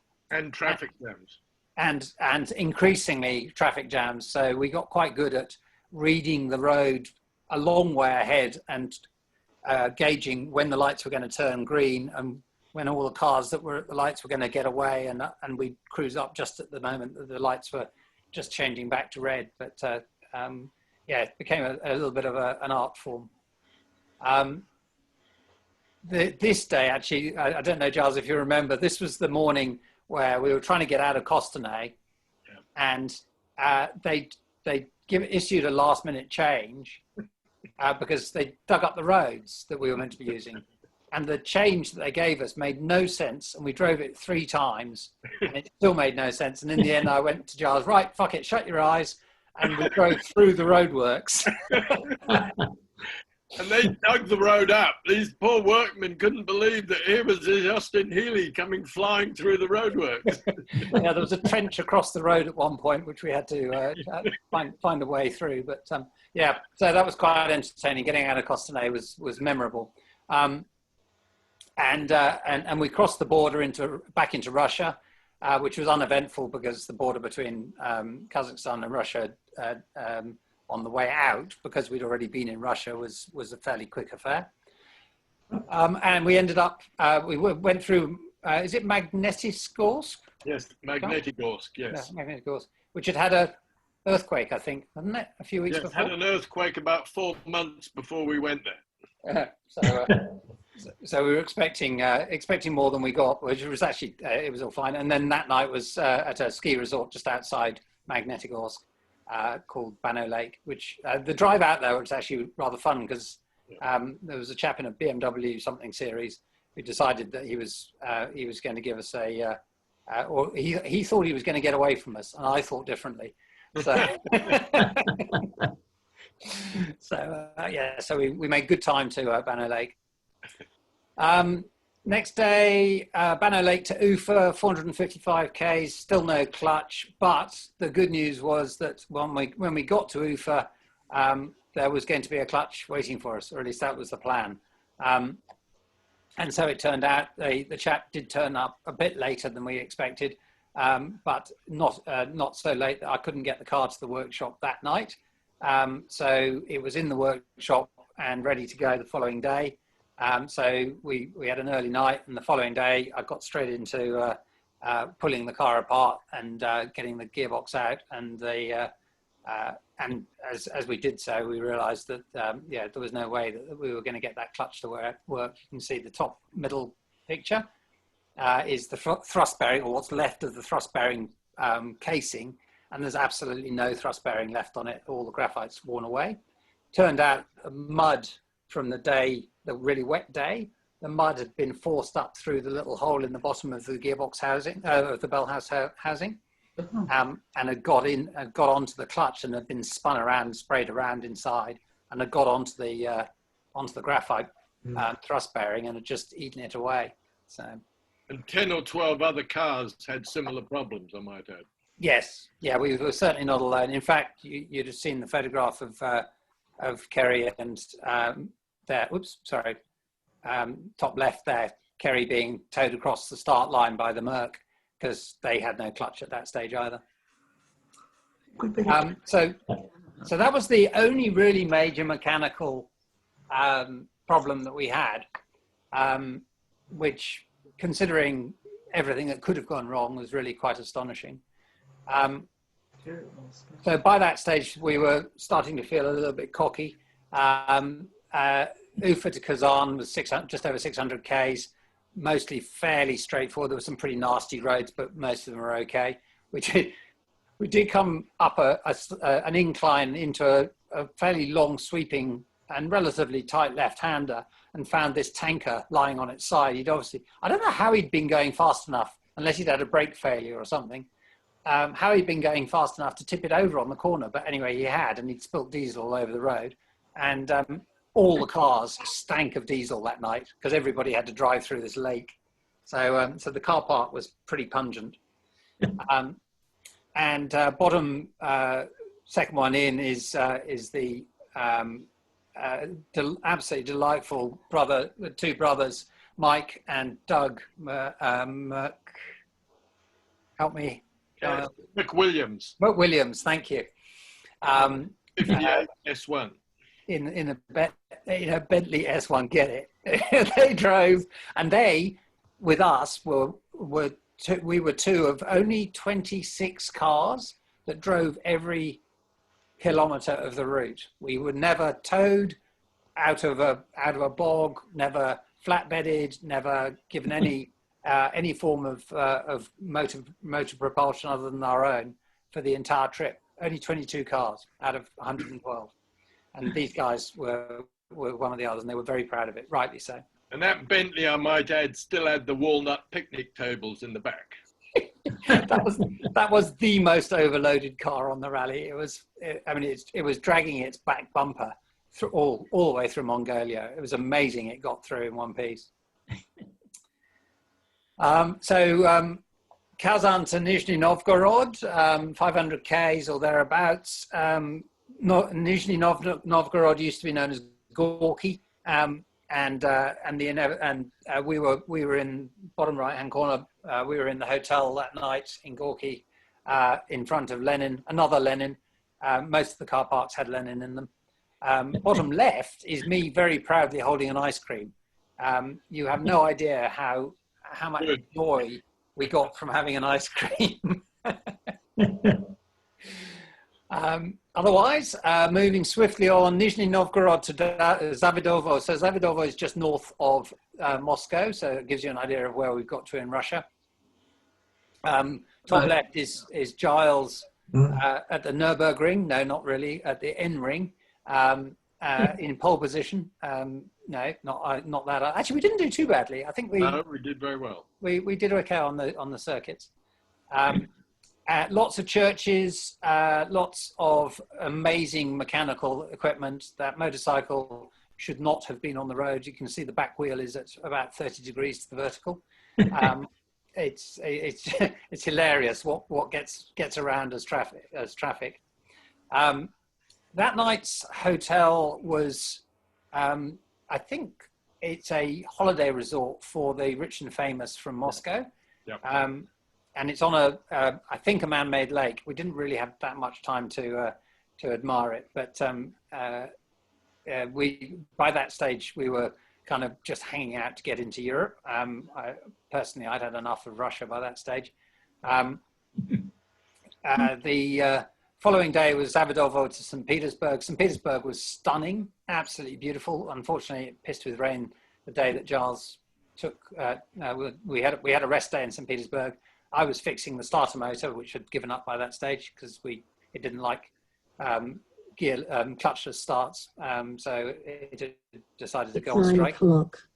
traffic jams. And increasingly traffic jams. So we got quite good at reading the road a long way ahead and gauging when the lights were going to turn green and when all the cars that were at the lights were going to get away, and we'd cruise up just at the moment that the lights were just changing back to red. But yeah, it became a little bit of an art form. This day, actually, I don't know, Giles, if you remember, this was the morning where we were trying to get out of Costanay, and they issued a last-minute change because they dug up the roads that we were meant to be using. And the change that they gave us made no sense, and we drove it 3 times, and it still made no sense. And in the end, I went to Giles, right, fuck it, shut your eyes, and we drove through the roadworks. And they dug the road up. These poor workmen couldn't believe that here was Ashton Healey coming flying through the roadworks. Yeah, there was a trench across the road at one point, which we had to find a way through. But yeah, so that was quite entertaining. Getting out of Costanay was memorable. And we crossed the border back into Russia, which was uneventful because the border between Kazakhstan and Russia on the way out, because we'd already been in Russia, was a fairly quick affair. And we ended up, we went through, is it Magnitogorsk? Yes, Magnitogorsk, yes. Yeah, Magnitogorsk, which had an earthquake, I think, hadn't it, a few weeks before? It had an earthquake about 4 months before we went there. So we were expecting more than we got, which was actually, it was all fine. And then that night was at a ski resort just outside Magnitogorsk called Bano Lake, which the drive out there was actually rather fun because there was a chap in a BMW something series who decided that he was going to give us or he thought he was going to get away from us, and I thought differently. So, so we made good time to Bano Lake. Next day, Bano Lake to Ufa, 455 Ks, still no clutch. But the good news was that when we got to Ufa, there was going to be a clutch waiting for us, or at least that was the plan. And so it turned out the chap did turn up a bit later than we expected, but not so late that I couldn't get the car to the workshop that night. So it was in the workshop and ready to go the following day. So we had an early night, and the following day I got straight into pulling the car apart and getting the gearbox out. And and as we did so, we realised that there was no way that we were going to get that clutch to work. You can see the top middle picture is the thrust bearing, or what's left of the thrust bearing casing, and there's absolutely no thrust bearing left on it. All the graphite's worn away. Turned out mud from the really wet day, the mud had been forced up through the little hole in the bottom of the gearbox housing, of the bell house housing, and had got onto the clutch and had been spun around, sprayed around inside, and had got onto the graphite thrust bearing and had just eaten it away. So, and 10 or 12 other cars had similar problems, I might add. Yes, yeah, we were certainly not alone. In fact, you'd have seen the photograph of Kerry and there. Oops, sorry, top left there. Kerry being towed across the start line by the Merc because they had no clutch at that stage either. So that was the only really major mechanical problem that we had, which, considering everything that could have gone wrong, was really quite astonishing. So by that stage, we were starting to feel a little bit cocky. Ufa to Kazan was just over 600 Ks, mostly fairly straightforward. There were some pretty nasty roads, but most of them were okay. We did come up an incline into a fairly long sweeping and relatively tight left-hander and found this tanker lying on its side. He'd obviously, I don't know how he'd been going fast enough, unless he'd had a brake failure or something, how he'd been going fast enough to tip it over on the corner. But anyway, he had, and he'd spilt diesel all over the road. And all the cars stank of diesel that night because everybody had to drive through this lake. So the car park was pretty pungent. And bottom second one in is the absolutely delightful two brothers, Mike and Doug help me. McWilliams. McWilliams, thank you. 58 S1. In a Bentley S1, get it? They drove, and they, with us, we were two of only 26 cars that drove every kilometre of the route. We were never towed out of a bog, never flatbedded, never given any form of motor propulsion other than our own for the entire trip. Only 22 cars out of 112. And these guys were one of the others, and they were very proud of it, rightly so. And that Bentley, I might add, still had the walnut picnic tables in the back. that was the most overloaded car on the rally. It was dragging its back bumper through all the way through Mongolia. It was amazing it got through in one piece. Kazan to Nizhny Novgorod, 500 Ks or thereabouts. Nizhny Novgorod used to be known as Gorky, and we were in bottom right hand corner. We were in the hotel that night in Gorky, in front of Lenin, another Lenin. Most of the car parks had Lenin in them. Bottom left is me very proudly holding an ice cream. You have no idea how much joy we got from having an ice cream. Otherwise, moving swiftly on, Nizhny Novgorod to Zavidovo. So Zavidovo is just north of Moscow, so it gives you an idea of where we've got to in Russia. Top left is Giles at the Nürburgring. No, not really, at the N ring, in pole position. No, not that. Actually, we didn't do too badly. I think we did very well. We did okay on the circuits. Lots of churches, lots of amazing mechanical equipment. That motorcycle should not have been on the road. You can see the back wheel is at about 30 degrees to the vertical. It's hilarious what gets around as traffic. That night's hotel was, I think it's a holiday resort for the rich and famous from Moscow. Yeah. And it's on I think a man-made lake. We didn't really have that much time to admire it, but by that stage we were kind of just hanging out to get into Europe. Personally, I'd had enough of Russia by that stage. The following day was Zavidovo to St. Petersburg. St. Petersburg was stunning, absolutely beautiful. Unfortunately, it pissed with rain the day that Giles took. We had a rest day in St. Petersburg. I was fixing the starter motor, which had given up by that stage because it didn't like clutchless starts, so it decided to go on strike. 9 o'clock.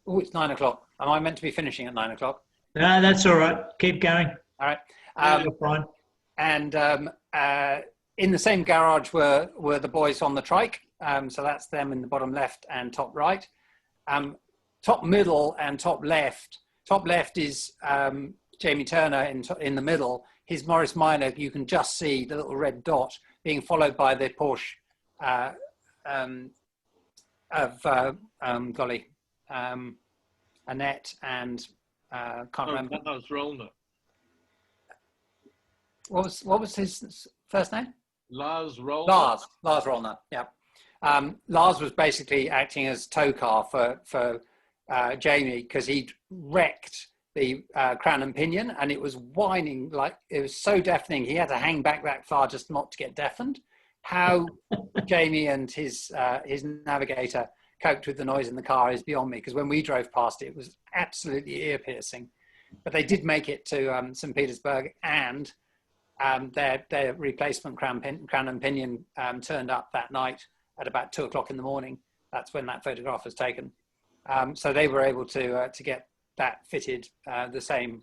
It's 9 o'clock. Am I meant to be finishing at 9 o'clock? No, that's all right. Keep going. All right. You're fine. And in the same garage were the boys on the trike. So that's them in the bottom left and top right. Top middle and top left. Top left is Jamie Turner in the middle. his Morris Minor, you can just see the little red dot being followed by the Porsche Annette and can't remember. Lars Rollner. What was his first name? Lars Rollner. Lars Rollner. Yeah. Lars was basically acting as tow car for Jamie, because he'd wrecked the Crown and Pinion, and it was whining like it was so deafening. He had to hang back that far just not to get deafened. How Jamie and his navigator coped with the noise in the car is beyond me, because when we drove past it, it was absolutely ear piercing. But they did make it to St. Petersburg, and their replacement Crown and Pinion turned up that night at about 2 o'clock in the morning. That's when that photograph was taken. So they were able to get that fitted at the same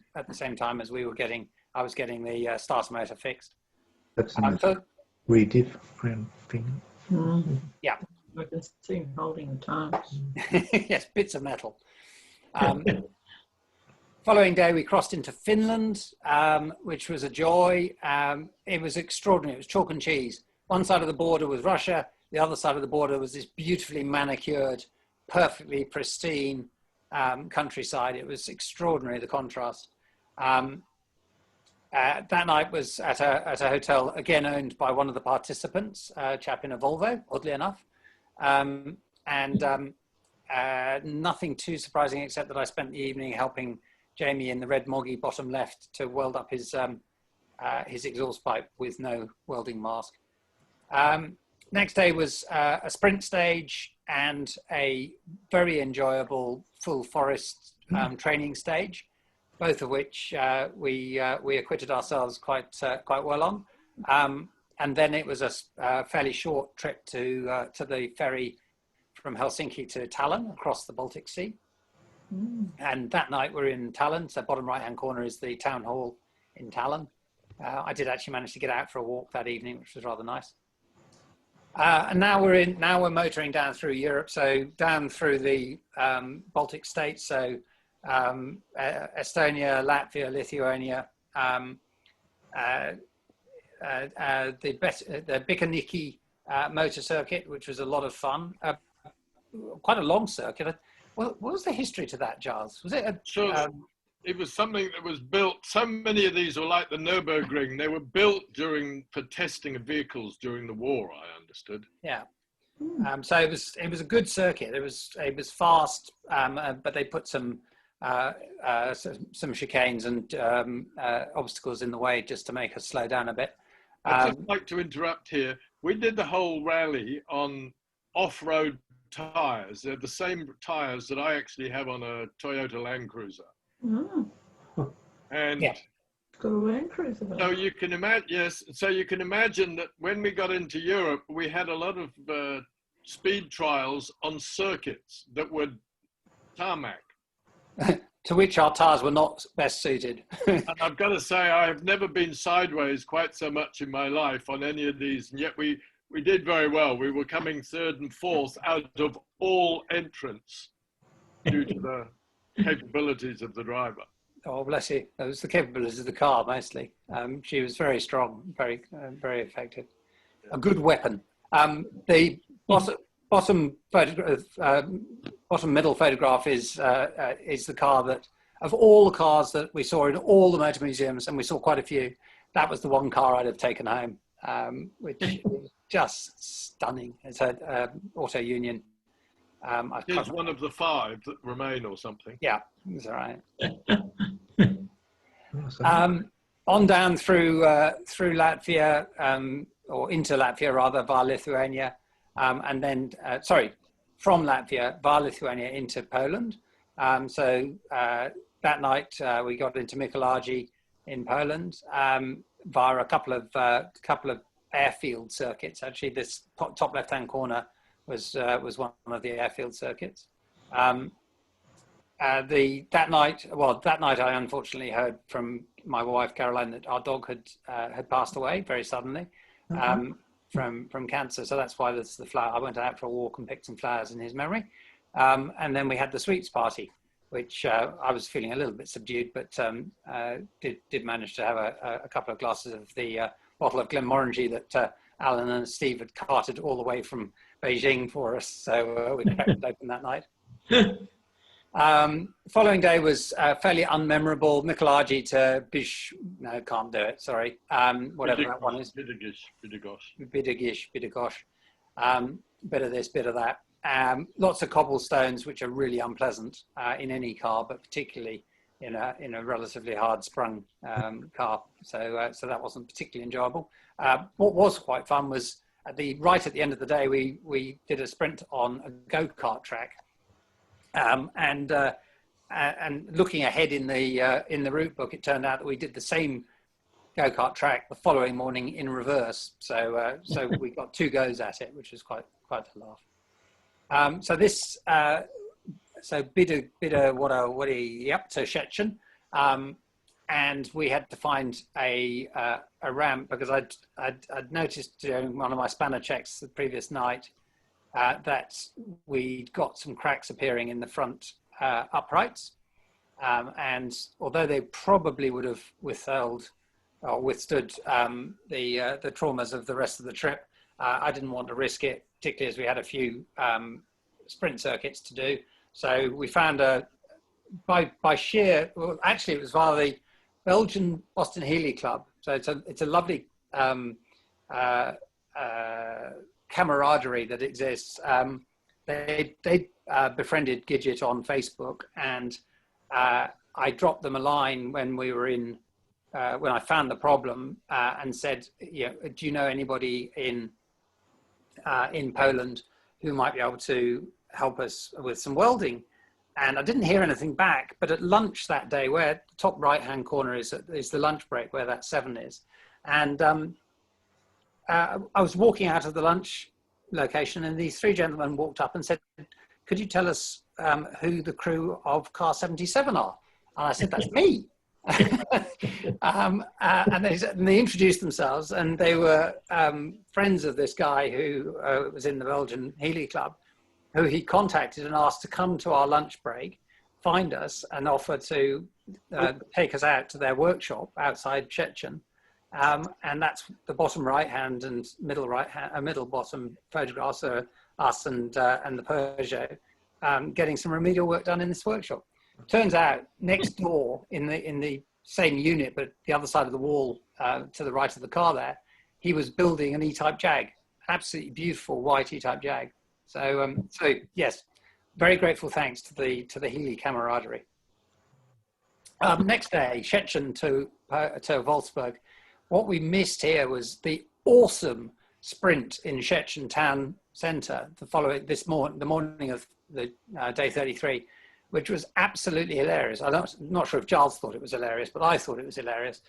time as I was getting the starter motor fixed. That's a really different thing. Yeah. I can see him holding the times. Yes, bits of metal. Following day, we crossed into Finland, which was a joy. It was extraordinary. It was chalk and cheese. One side of the border was Russia. The other side of the border was this beautifully manicured, perfectly pristine countryside. It was extraordinary, the contrast. That night was at a hotel, again owned by one of the participants, a chap in a Volvo, oddly enough. Nothing too surprising, except that I spent the evening helping Jamie in the red moggy bottom left to weld up his exhaust pipe with no welding mask. Next day was a sprint stage and a very enjoyable full forest training stage, both of which we acquitted ourselves quite well on. And then it was a fairly short trip to the ferry from Helsinki to Tallinn across the Baltic Sea. And that night we're in Tallinn. So bottom right-hand corner is the town hall in Tallinn. I did actually manage to get out for a walk that evening, which was rather nice. And now we're motoring down through Europe. So down through the Baltic states. So Estonia, Latvia, Lithuania, the Bikaniki motor circuit, which was a lot of fun. Quite a long circuit. What was the history to that, Giles? Was it it was something that was built. So many of these were like the Nürburgring. They were built for testing of vehicles during the war, I understood. Yeah. So it was a good circuit. It was fast, but they put some chicanes and obstacles in the way just to make us slow down a bit. I'd just like to interrupt here. We did the whole rally on off-road tyres. They're the same tyres that I actually have on a Toyota Land Cruiser. Oh, And yeah. got a Land Cruiser. so you can imagine, yes. So you can imagine that when we got into Europe, we had a lot of speed trials on circuits that were tarmac. To which our tyres were not best suited. And I've got to say, I have never been sideways quite so much in my life on any of these, and yet we did very well. We were coming third and fourth out of all entrants due to the capabilities of the driver. Oh, bless you. That was the capabilities of the car, mostly. She was very strong, very effective. A good weapon. The bottom middle photograph is the car that, of all the cars that we saw in all the motor museums, and we saw quite a few, that was the one car I'd have taken home, which is just stunning. It's an Auto Union. It's one of the 5 that remain or something. Yeah, it's all right. On down through Latvia, or into Latvia rather, via Lithuania, and then, from Latvia via Lithuania into Poland. So that night we got into Mykolaiv in Poland via a couple of airfield circuits. Actually, this top left-hand corner was one of the airfield circuits. That night I unfortunately heard from my wife Caroline that our dog had passed away very suddenly from cancer. So that's why there's the flower. I went out for a walk and picked some flowers in his memory. And then we had the sweets party, which I was feeling a little bit subdued, but did manage to have a couple of glasses of the bottle of Glenmorangie that Alan and Steve had carted all the way from Beijing for us. So we cracked it open that night. Following day was fairly unmemorable. Michelangelo to Bish, no, can't do it, sorry. Whatever that one is. Bidigish. Bit of this, bit of that. Lots of cobblestones, which are really unpleasant in any car, but particularly in a relatively hard sprung car. So that wasn't particularly enjoyable. What was quite fun was right at the end of the day, we did a sprint on a go-kart track. And looking ahead in the route book, it turned out that we did the same go-kart track the following morning in reverse. So we got 2 goes at it, which was quite a laugh. So bidder what are you up to Szczecin, and we had to find a ramp because I'd noticed during one of my spanner checks the previous night that we'd got some cracks appearing in the front uprights, and although they probably would have withstood the traumas of the rest of the trip, I didn't want to risk it, particularly as we had a few sprint circuits to do. So we found by sheer, well, actually it was via the Belgian Boston Healey Club. So it's a lovely camaraderie that exists. They befriended Gidget on Facebook, and I dropped them a line when we were in, when I found the problem, and said, do you know anybody in Poland who might be able to help us with some welding? And I didn't hear anything back, but at lunch that day, where the top right-hand corner is the lunch break, where that 7 is. And I was walking out of the lunch location, and these 3 gentlemen walked up and said, could you tell us who the crew of car 77 are? And I said, that's me. And they introduced themselves, and they were friends of this guy who was in the Belgian Healey Club, who he contacted and asked to come to our lunch break, find us, and offer to take us out to their workshop outside Szczecin. And that's the bottom right hand and middle right hand, middle bottom photographs are us and the Peugeot getting some remedial work done in this workshop. Turns out next door in the same unit, but the other side of the wall to the right of the car there, he was building an E-Type Jag, absolutely beautiful white E-Type Jag. So yes, very grateful thanks to the Healey camaraderie. Next day, Szczecin to Wolfsburg. What we missed here was the awesome sprint in Szczecin town centre the morning of the day 33, which was absolutely hilarious. I'm not sure if Giles thought it was hilarious, but I thought it was hilarious.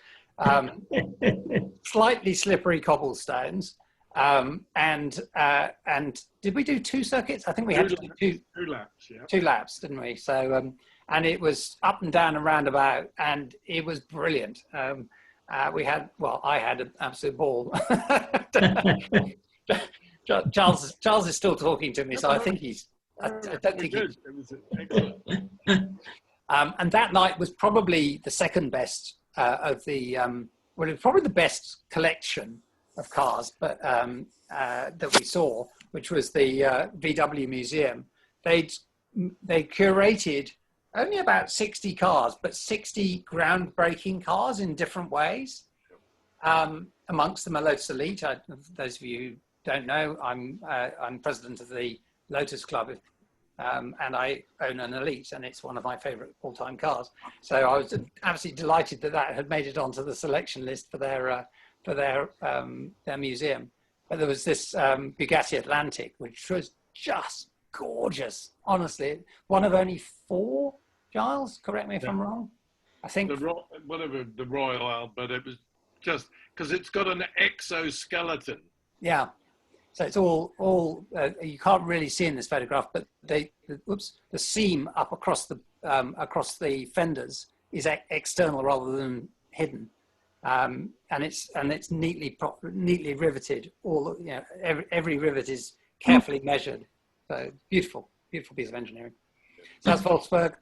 Slightly slippery cobblestones. And did we do 2 circuits? I think we had to do 2 laps, yeah. 2 laps, didn't we? So, and it was up and down and roundabout, and it was brilliant. I had an absolute ball. Giles is still talking to me, so I think I don't think he's. It was excellent. And that night was probably the second best of the, it was probably the best collection of cars, but that we saw, which was the VW Museum. They curated only about 60 cars, but 60 groundbreaking cars in different ways. Amongst them a Lotus Elite. Those of you who don't know, I'm president of the Lotus Club, and I own an Elite, and it's one of my favorite all-time cars. So I was absolutely delighted that had made it onto the selection list for their museum. But there was this Bugatti Atlantic, which was just gorgeous. Honestly, one of only 4. Giles, correct me if I'm wrong. I think the Royal Albert. It was just because it's got an exoskeleton. Yeah. So it's all you can't really see in this photograph, but the seam up across the fenders is external rather than hidden. And it's neatly riveted. Every rivet is carefully measured. So beautiful piece of engineering. So that's Wolfsburg.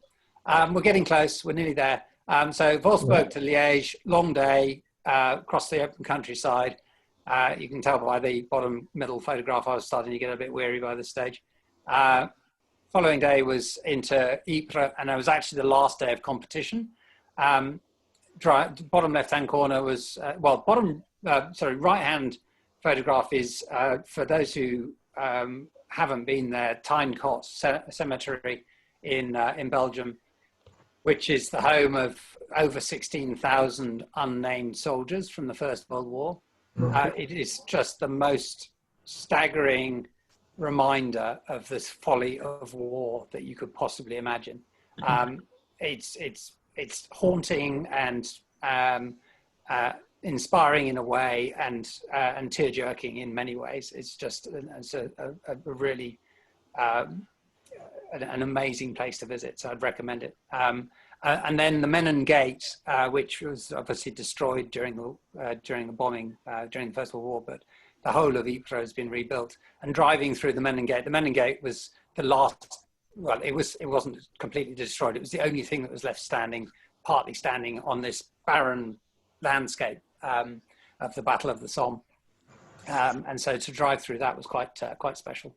We're getting close. We're nearly there. So Wolfsburg to Liège, long day, across the open countryside. You can tell by the bottom middle photograph I was starting to get a bit weary by this stage. Following day was into Ypres, and it was actually the last day of competition. Bottom left-hand corner was, right-hand photograph is, for those who haven't been there, Tynecott Cemetery in Belgium, which is the home of over 16,000 unnamed soldiers from the First World War. It is just the most staggering reminder of this folly of war that you could possibly imagine. It's haunting and inspiring in a way, and tear-jerking in many ways. It's just a really an amazing place to visit, so I'd recommend it. And then the Menin Gate, which was obviously destroyed during the bombing during the First World War, but the whole of Ypres has been rebuilt. And driving through the Menin Gate was the last. Well, it wasn't completely destroyed. It was the only thing that was left standing, partly standing on this barren landscape of the Battle of the Somme. And so to drive through that was quite special.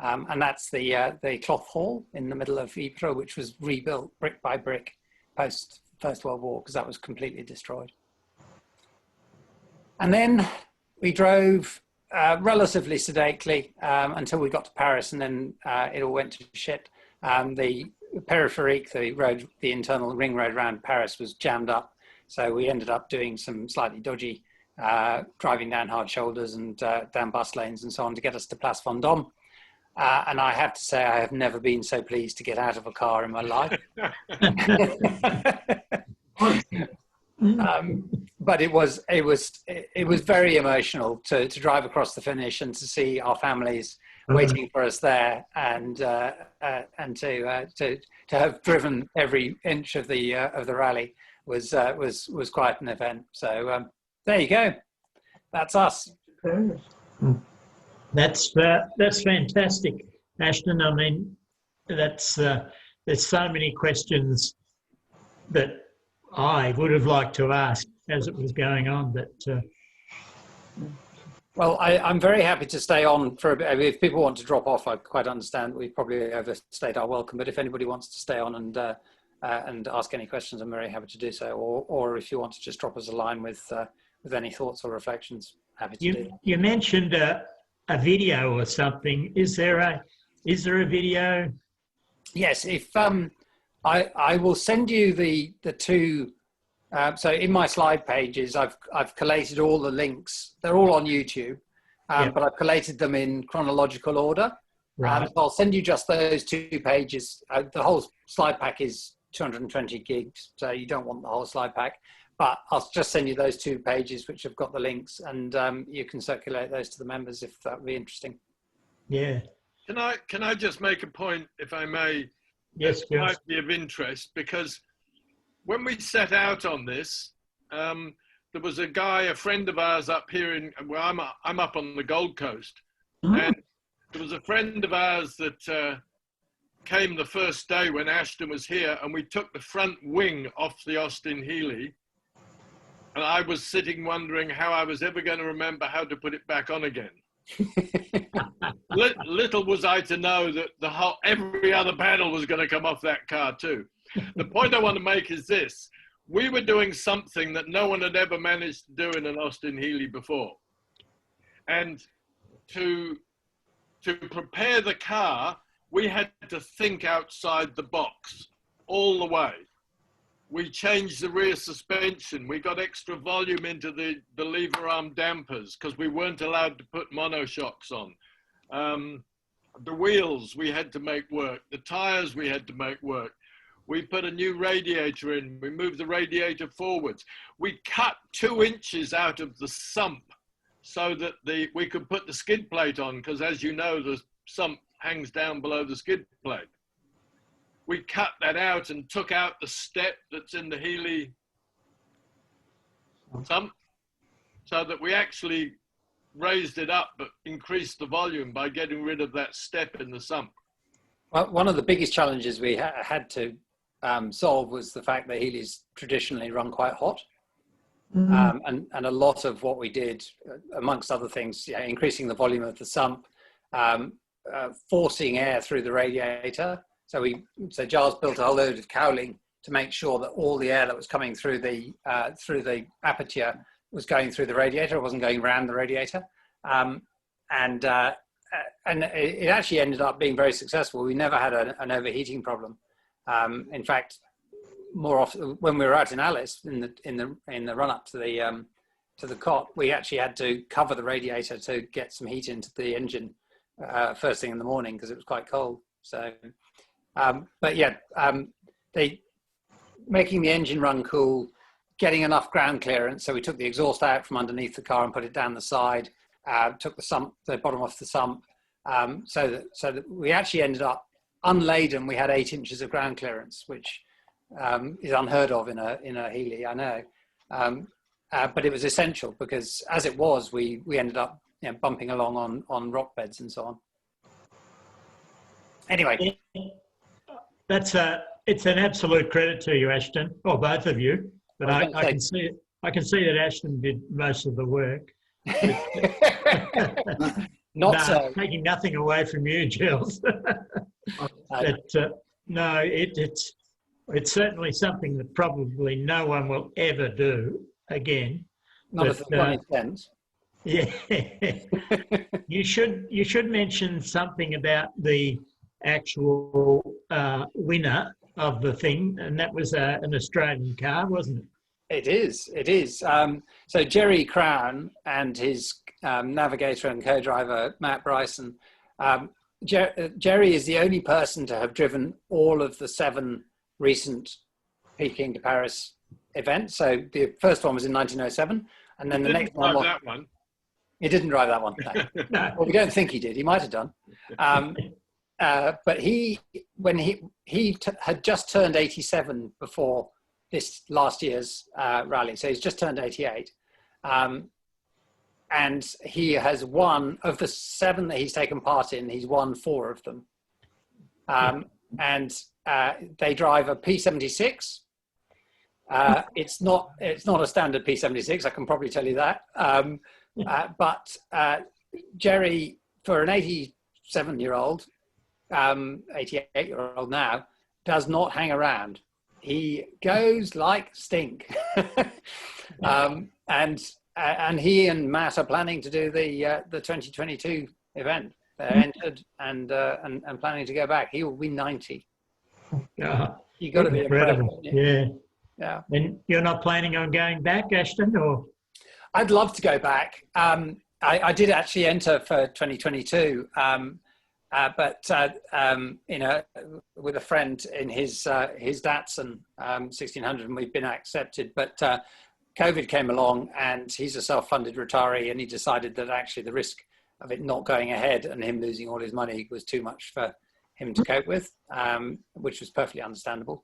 And that's the Cloth Hall in the middle of Ypres, which was rebuilt brick by brick post First World War, because that was completely destroyed. And then we drove relatively sedately until we got to Paris, and then it all went to shit. The peripherique, the internal ring road around Paris, was jammed up. So we ended up doing some slightly dodgy driving down hard shoulders and down bus lanes and so on to get us to Place Vendôme. And I have to say, I have never been so pleased to get out of a car in my life. But it was very emotional to drive across the finish and to see our families waiting for us there, and to have driven every inch of the rally was quite an event. So there you go. That's us. That's fantastic, Ashton. I mean, there's so many questions that I would have liked to ask as it was going on, but well, I'm very happy to stay on for a bit. If people want to drop off, I quite understand. We've probably overstayed our welcome, but if anybody wants to stay on and ask any questions, I'm very happy to do so. Or if you want to just drop us a line with any thoughts or reflections, happy to do that. You mentioned a video or something. Is there a video? Yes. If I will send you the two. So in my slide pages, I've collated all the links. They're all on YouTube, but I've collated them in chronological order. Right. So I'll send you just those 2 pages. The whole slide pack is 220 gigs, so you don't want the whole slide pack. But I'll just send you those 2 pages, which have got the links, and you can circulate those to the members if that would be interesting. Yeah. Can I just make a point, if I may? Yes, that might be of interest, because when we set out on this, there was a friend of ours up here I'm up on the Gold Coast, and there was a friend of ours that came the first day when Ashton was here, and we took the front wing off the Austin Healey. And I was sitting wondering how I was ever going to remember how to put it back on again. Little was I to know that every other panel was going to come off that car too. The point I want to make is this. We were doing something that no one had ever managed to do in an Austin Healey before. And to prepare the car, we had to think outside the box all the way. We changed the rear suspension. We got extra volume into the lever arm dampers because we weren't allowed to put monoshocks on. The wheels we had to make work. The tires we had to make work. We put a new radiator in. We moved the radiator forwards. We cut 2 inches out of the sump so that we could put the skid plate on, because as you know, the sump hangs down below the skid plate. We cut that out and took out the step that's in the Healey sump, so that we actually raised it up but increased the volume by getting rid of that step in the sump. Well, one of the biggest challenges we had to solve was the fact that Healey's traditionally run quite hot. And a lot of what we did, amongst other things, increasing the volume of the sump, forcing air through the radiator. So Giles built a whole load of cowling to make sure that all the air that was coming through the aperture was going through the radiator. It wasn't going around the radiator. And it actually ended up being very successful. We never had an overheating problem. In fact, more often when we were out in Alice in the run up to the cot, we actually had to cover the radiator to get some heat into the engine first thing in the morning because it was quite cold. So, but yeah, making the engine run cool, getting enough ground clearance. So we took the exhaust out from underneath the car and put it down the side. Took the bottom off the sump, so that we actually ended up unladen. We had 8 inches of ground clearance, which is unheard of in a Healey, I know, but it was essential because as it was, we ended up bumping along on rock beds and so on. Anyway, it's an absolute credit to you, Ashton, or both of you. But I can see that Ashton did most of the work. Taking nothing away from you, Giles. No, it's certainly something that probably no one will ever do again. Not if the money spends. Yeah. You should mention something about the actual winner of the thing, and that was an Australian car, wasn't it? It is. So Jerry Crown and his navigator and co-driver, Matt Bryson. Jerry is the only person to have driven all of the 7 recent Peking to Paris events. So the first one was in 1907, and then the next one. That one. He didn't drive that one. No. Well, we don't think he did. He might have done. But when he had just turned 87 before this last year's rally, so he's just turned 88, and he has won of the 7 that he's taken part in. He's won 4 of them, and they drive a P76. It's not a standard P76. I can probably tell you that. But Jerry, for an 87-year-old, 88-year-old now, does not hang around. He goes like stink. And he and Matt are planning to do the 2022 event. They're entered and planning to go back. He will be 90. Yeah, You've got to be incredible. Yeah. And you're not planning on going back, Ashton, or? I'd love to go back. I did actually enter for 2022, but with a friend in his Datsun 1600, and we've been accepted. But COVID came along, and he's a self-funded retiree, and he decided that actually the risk of it not going ahead and him losing all his money was too much for him to cope with, which was perfectly understandable.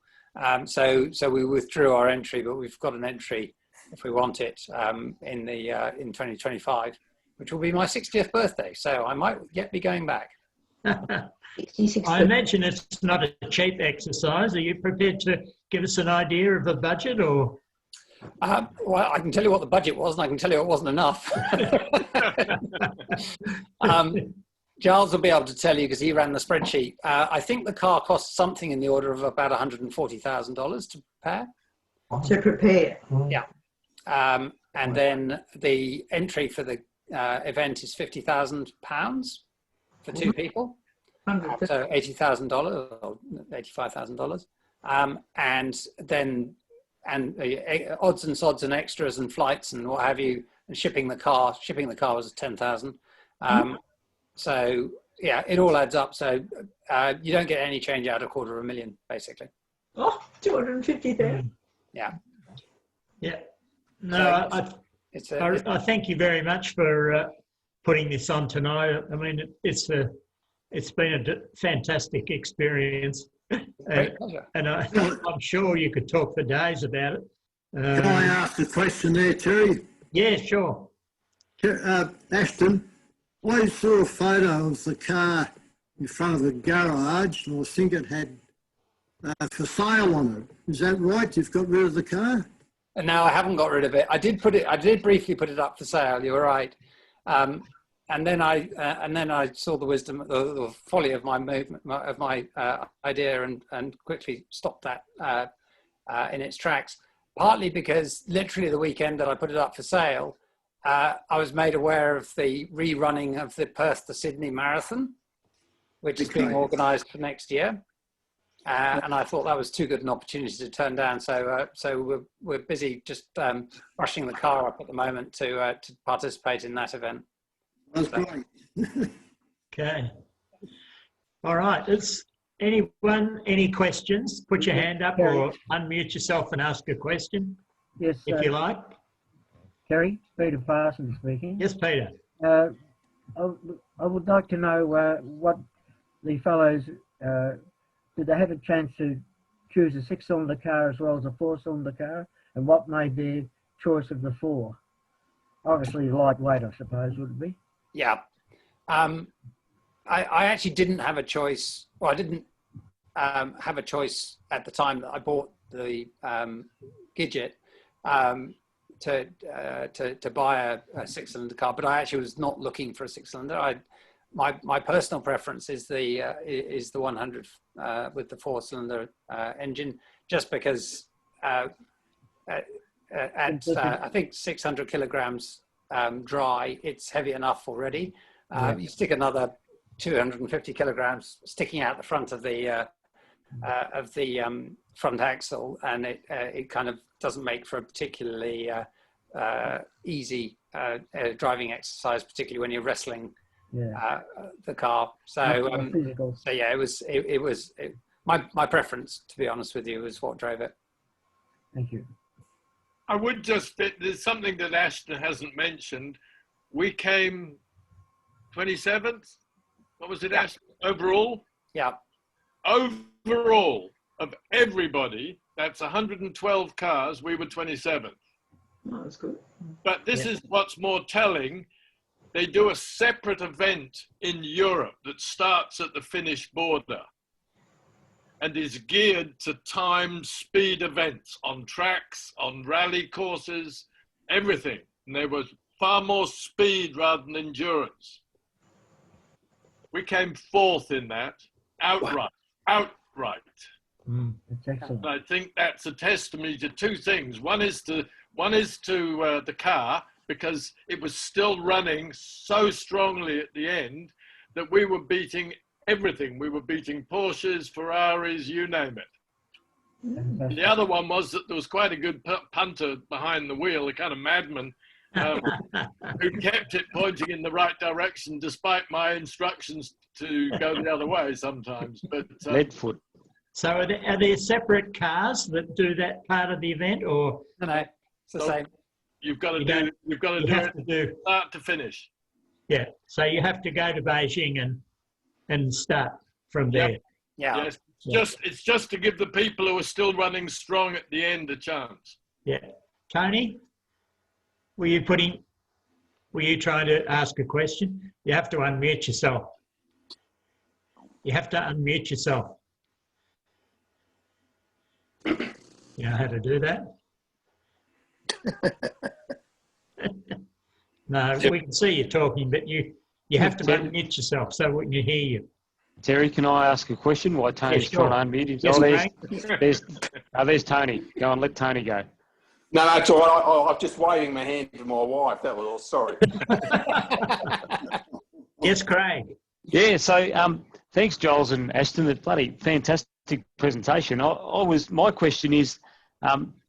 So we withdrew our entry, but we've got an entry if we want it in 2025, which will be my 60th birthday. So I might yet be going back. I imagine it's not a cheap exercise. Are you prepared to give us an idea of the budget, or? Well, I can tell you what the budget was, and I can tell you it wasn't enough. Giles will be able to tell you because he ran the spreadsheet. I think the car cost something in the order of about $140,000 to prepare. To prepare. Yeah. And then the entry for the event is £50,000 for 2 people. So $80,000 or $85,000. And then odds and sods and extras and flights and what have you, and shipping the car was 10,000. So yeah, it all adds up. So you don't get any change out of $250,000 basically. Oh, 250,000. Yeah. Yeah. No, so I thank you very much for putting this on tonight. I mean, it's been a fantastic experience. Great pleasure. And I'm sure you could talk for days about it. Can I ask a question there, Terry? Yeah, sure. Ashton, I saw a photo of the car in front of the garage, and I think it had for sale on it. Is that right? You've got rid of the car? No, I haven't got rid of it. I did briefly put it up for sale. You were right. And then I saw the wisdom, the folly of my movement, of my idea, and quickly stopped that in its tracks. Partly because literally the weekend that I put it up for sale, I was made aware of the rerunning of the Perth to Sydney Marathon, which is being organised for next year. And I thought that was too good an opportunity to turn down. So we're busy just brushing the car up at the moment to participate in that event. That's great. Okay. All right. Is anyone, any questions? Put your hand up or unmute yourself and ask a question. Yes, if you like. Terry, Peter Parsons speaking. Yes, Peter. I would like to know what the fellows, did they have a chance to choose a 6-cylinder car as well as a 4-cylinder car? And what made their choice of the 4? Obviously lightweight, I suppose, would it be? Yeah. I actually didn't have a choice. Well, I didn't have a choice at the time that I bought the Gidget to buy a 6-cylinder car, but I actually was not looking for a 6-cylinder. My personal preference is the 100 with the 4-cylinder engine, just because at I think 600 kilograms dry, it's heavy enough already. You stick another 250 kilograms sticking out the front of the front axle, and it kind of doesn't make for a particularly easy driving exercise, particularly when you're wrestling the car. So yeah, it was my preference, to be honest with you, was what drove it. Thank you. I would just, there's something that Ashton hasn't mentioned. We came 27th. What was it, Ashton? Overall? Yeah. Overall, of everybody, that's 112 cars, we were 27th. Oh, that's good. But this is what's more telling. They do a separate event in Europe that starts at the Finnish border and is geared to time speed events on tracks, on rally courses, everything. And there was far more speed rather than endurance. We came 4th in that, outright. That's excellent. And I think that's a testimony to two things. One is to the car, because it was still running so strongly at the end that we were beating everything. We were beating Porsches, Ferraris, you name it. The other one was that there was quite a good punter behind the wheel, a kind of madman, who kept it pointing in the right direction despite my instructions to go the other way sometimes. But Leadfoot. So are there separate cars that do that part of the event, or No, it's the same. you've got to do it start to finish. Yeah, so you have to go to Beijing and start from there. Yeah. Yes, it's just to give the people who are still running strong at the end a chance. Yeah. Tony, were you trying to ask a question? You have to unmute yourself. You have to unmute yourself. You know how to do that? No, we can see you talking, but you have to unmute yourself so we can hear you. Terry, can I ask a question while Tony's sure. trying to unmute himself? Yes, There's Tony. Go on, let Tony go. No, it's all right. I'm just waving my hand to my wife. That was all. Sorry. Yes, Craig. Yeah, so thanks, Giles and Ashton. That bloody fantastic presentation. My question is,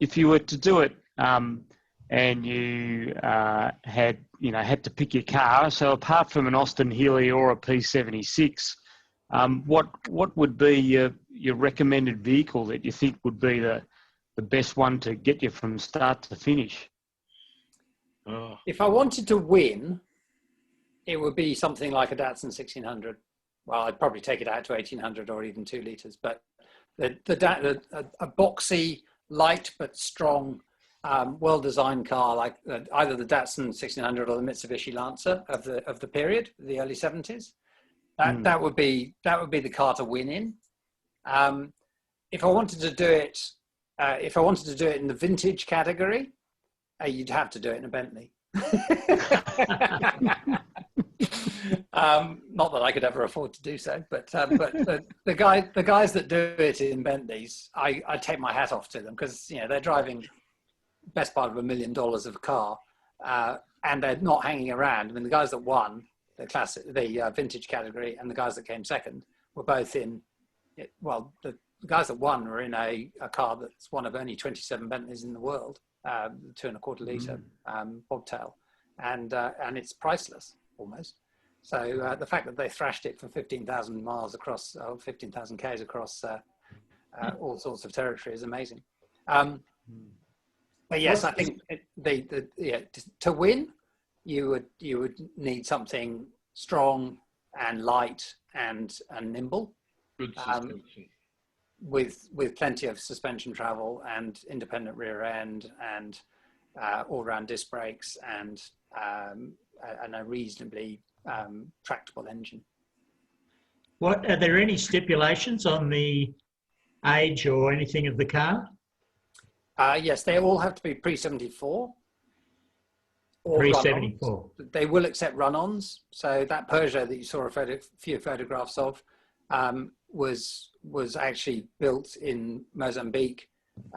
if you were to do it and you had to pick your car, so apart from an Austin Healey or a P76, what would be your recommended vehicle that you think would be the best one to get you from start to finish? If I wanted to win, it would be something like a Datsun 1600. Well, I'd probably take it out to 1800 or even 2 litres, but a boxy, light but strong, well-designed car like either the Datsun 1600 or the Mitsubishi Lancer of the period, the early 70s. That would be the car to win in. if I wanted to do it, in the vintage category, you'd have to do it in a Bentley. Not that I could ever afford to do so, but the guys that do it in Bentleys, I take my hat off to them, because they're driving best part of $1 million of a car, and they're not hanging around. I mean, the guys that won the vintage category and the guys that came second were both in. Well, the guys that won were in a car that's one of only 27 Bentleys in the world, 2.25 litre bobtail, and it's priceless almost. So the fact that they thrashed it for 15,000 miles across, 15,000 k's across all sorts of territory is amazing. But yes, I think to win, you would need something strong and light and nimble, Good suspension. with plenty of suspension travel and independent rear end and all-round disc brakes and a reasonably tractable engine. Are there any stipulations on the age or anything of the car? Yes, they all have to be pre-74. Pre-74. They will accept run-ons. So that Peugeot that you saw a few photographs of was actually built in Mozambique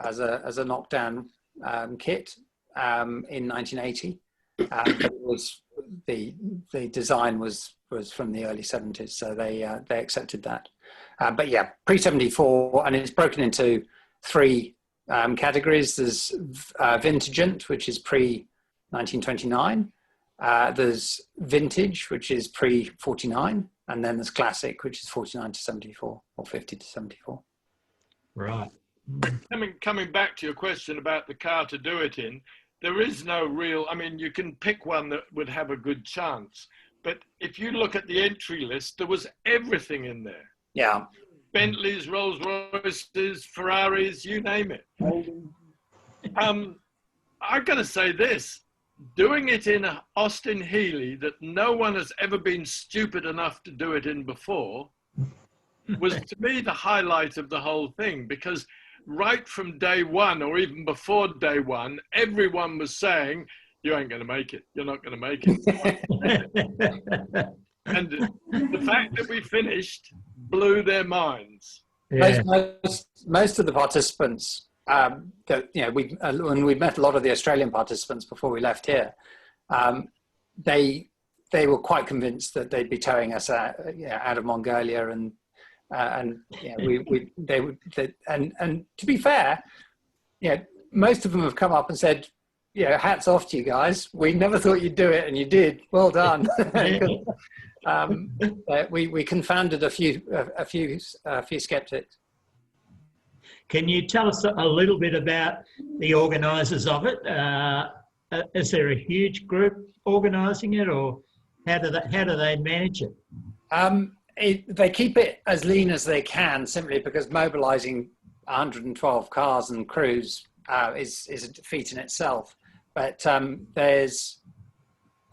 as a knockdown kit in 1980. But it was the design was from the early 70s, so they accepted that. But yeah, pre-74, and it's broken into three categories. There's Vintagent, which is pre-1929. There's Vintage, which is pre-49, and then there's Classic, which is 49 to 74 or 50 to 74. Right. Coming back to your question about the car to do it in, there is no real, I mean, you can pick one that would have a good chance, but if you look at the entry list, there was everything in there. Yeah. Bentleys, Rolls Royces, Ferraris, you name it. I've got to say this, doing it in Austin Healey that no one has ever been stupid enough to do it in before was to me the highlight of the whole thing, because right from day one, or even before day one, everyone was saying, you ain't going to make it. You're not going to make it. And the fact that we finished blew their minds. Yeah. Most of the participants, when we met a lot of the Australian participants before we left here, they were quite convinced that they'd be towing us out of Mongolia, and to be fair, most of them have come up and said, hats off to you guys. We never thought you'd do it, and you did. Well done. We confounded a few skeptics. Can you tell us a little bit about the organisers of it? Is there a huge group organising it, or how do they manage it? They keep it as lean as they can, simply because mobilising 112 cars and crews is a feat in itself. But there's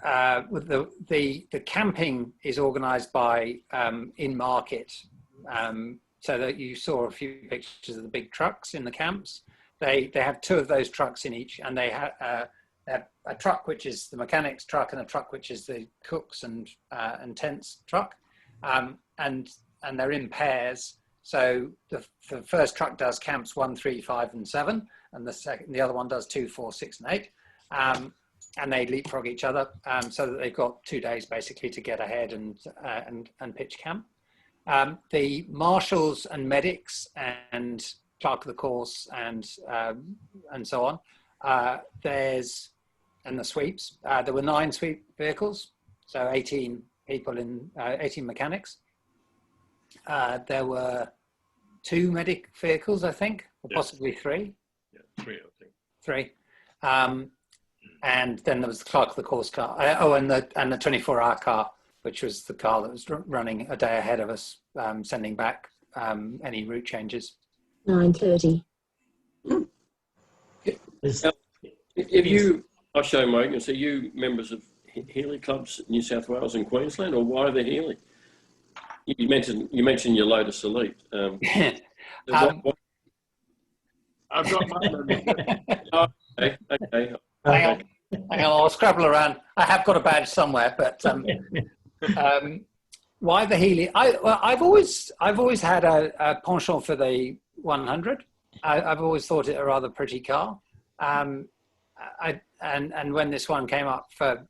the camping is organised by In Market, so that you saw a few pictures of the big trucks in the camps. They have two of those trucks in each, and they have a truck which is the mechanics truck and a truck which is the cooks and tents truck, and they're in pairs. So the first truck does camps 1, 3, 5, and 7, and the other one does 2, 4, 6, and 8. And they leapfrog each other, so that they've got 2 days basically to get ahead and pitch camp. The marshals and medics and clerk of the course and so on. And the sweeps. There were 9 sweep vehicles, so 18 people 18 mechanics. There were 2 medic vehicles, I think, or possibly 3. Yeah, 3, I think. 3. And then there was the clerk of the course car. And the 24-hour car, which was the car that was running a day ahead of us, sending back any route changes. 9:30. Have you, I'll show Morgan, so you members of Healey clubs, New South Wales and Queensland, or why the Healey? You mentioned your Lotus Elite. I've got my membership. Okay, okay. Hang on, I'll scrabble around. I have got a badge somewhere, but why the Healey? I've always had a penchant for the 100. I've always thought it a rather pretty car. And when this one came up for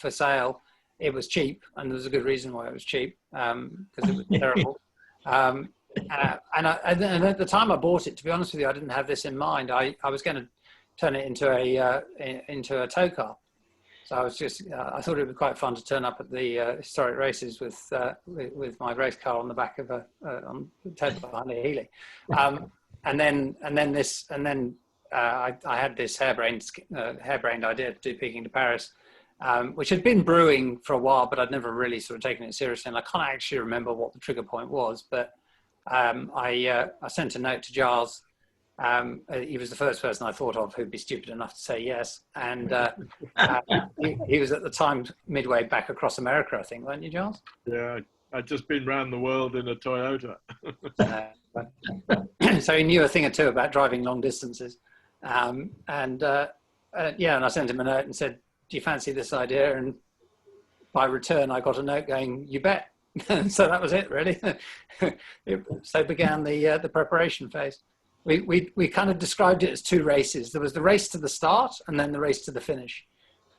sale, it was cheap, and there was a good reason why it was cheap, because it was terrible. And at the time I bought it, to be honest with you, I didn't have this in mind. I was going to turn it into a tow car. So I was just, I thought it would be quite fun to turn up at the historic races with my race car on the back of on towed behind a Healey. And then I had this harebrained idea to do Peking to Paris, which had been brewing for a while, but I'd never really sort of taken it seriously. And I can't actually remember what the trigger point was, but I sent a note to Giles. He was the first person I thought of who'd be stupid enough to say yes. And he was at the time midway back across America, I think, weren't you, Giles? Yeah, I'd just been round the world in a Toyota. So he knew a thing or two about driving long distances. And I sent him a note and said, do you fancy this idea? And by return, I got a note going, you bet. So that was it, really. So began the preparation phase. We kind of described it as two races. There was the race to the start and then the race to the finish.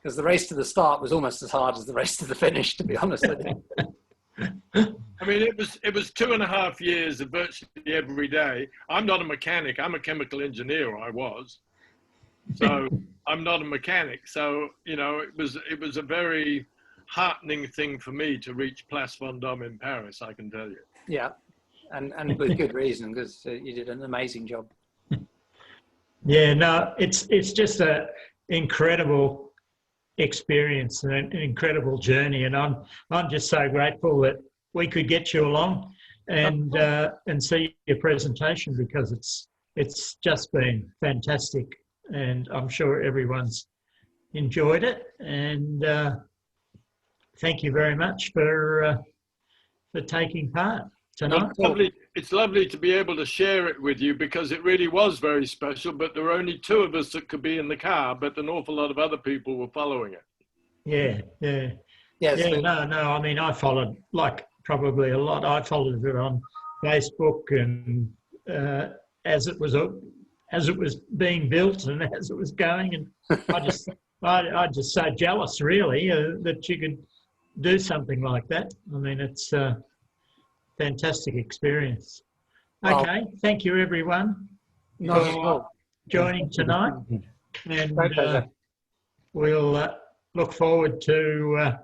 Because the race to the start was almost as hard as the race to the finish, to be honest with you. I mean, it was 2.5 years of virtually every day. I'm not a mechanic. I'm a chemical engineer. I was. So I'm not a mechanic. So, you know, it was a very heartening thing for me to reach Place Vendôme in Paris, I can tell you. Yeah. And with good reason, because you did an amazing job. Yeah, no, it's just an incredible experience and an incredible journey, and I'm just so grateful that we could get you along and see your presentation, because it's just been fantastic, and I'm sure everyone's enjoyed it. And thank you very much for taking part tonight. It's lovely to be able to share it with you, because it really was very special, but there were only 2 of us that could be in the car, but an awful lot of other people were following it. Yeah. Yes, yeah, no, I mean, I followed, like probably a lot, I followed it on Facebook, and as it was being built and as it was going, and I'm just so jealous, really, that you could do something like that. I mean, it's fantastic experience. Okay, thank you everyone for joining tonight, and we'll look forward to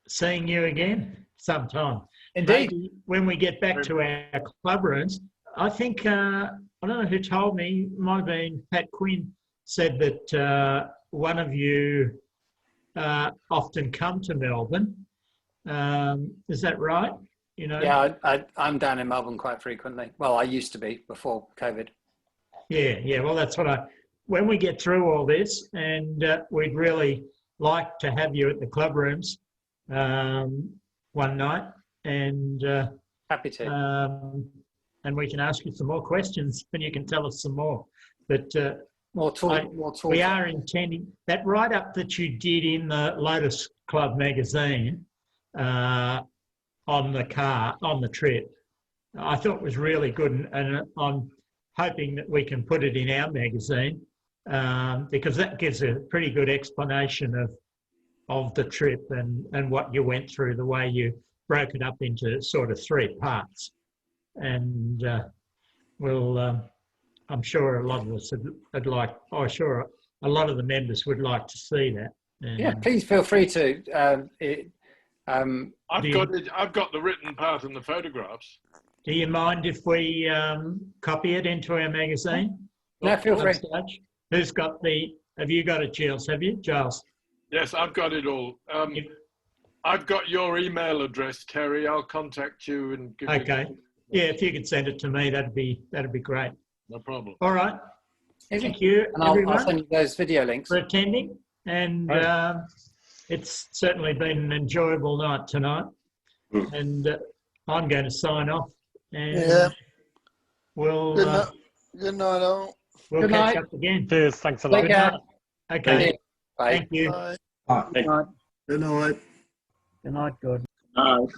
seeing you again sometime. Indeed. Maybe when we get back to our club rooms. I think, I don't know who told me, it might have been Pat Quinn, said that one of you often come to Melbourne. Is that right? You know? Yeah, I'm down in Melbourne quite frequently. Well, I used to be before COVID. Yeah. Well, that's what when we get through all this, and we'd really like to have you at the club rooms one night, and happy to. And we can ask you some more questions, and you can tell us some more. But more talk. We are intending that write-up that you did in the Lotus Club magazine on the trip. I thought was really good, and I'm hoping that we can put it in our magazine, because that gives a pretty good explanation of the trip and what you went through, the way you broke it up into sort of 3 parts. And I'm sure a lot of us would like, sure a lot of the members would like to see that. And yeah, please feel free to. I've got the written part and the photographs. Do you mind if we copy it into our magazine? No, feel free. Who's got have you got it, Giles? Have you, Giles? Yes, I've got it all. I've got your email address, Terry. I'll contact you and give you. Yeah, if you could send it to me, that'd be great. No problem. All right. Thank you, and everyone, I'll send you those video links for attending. And it's certainly been an enjoyable night tonight. And I'm going to sign off. And we'll Good night, all. we'll Good catch night. up again. Cheers. Thanks a lot. Take care. Okay. Bye. Thank you. Bye. Right. Good night. Good night. Good night, Gordon. No.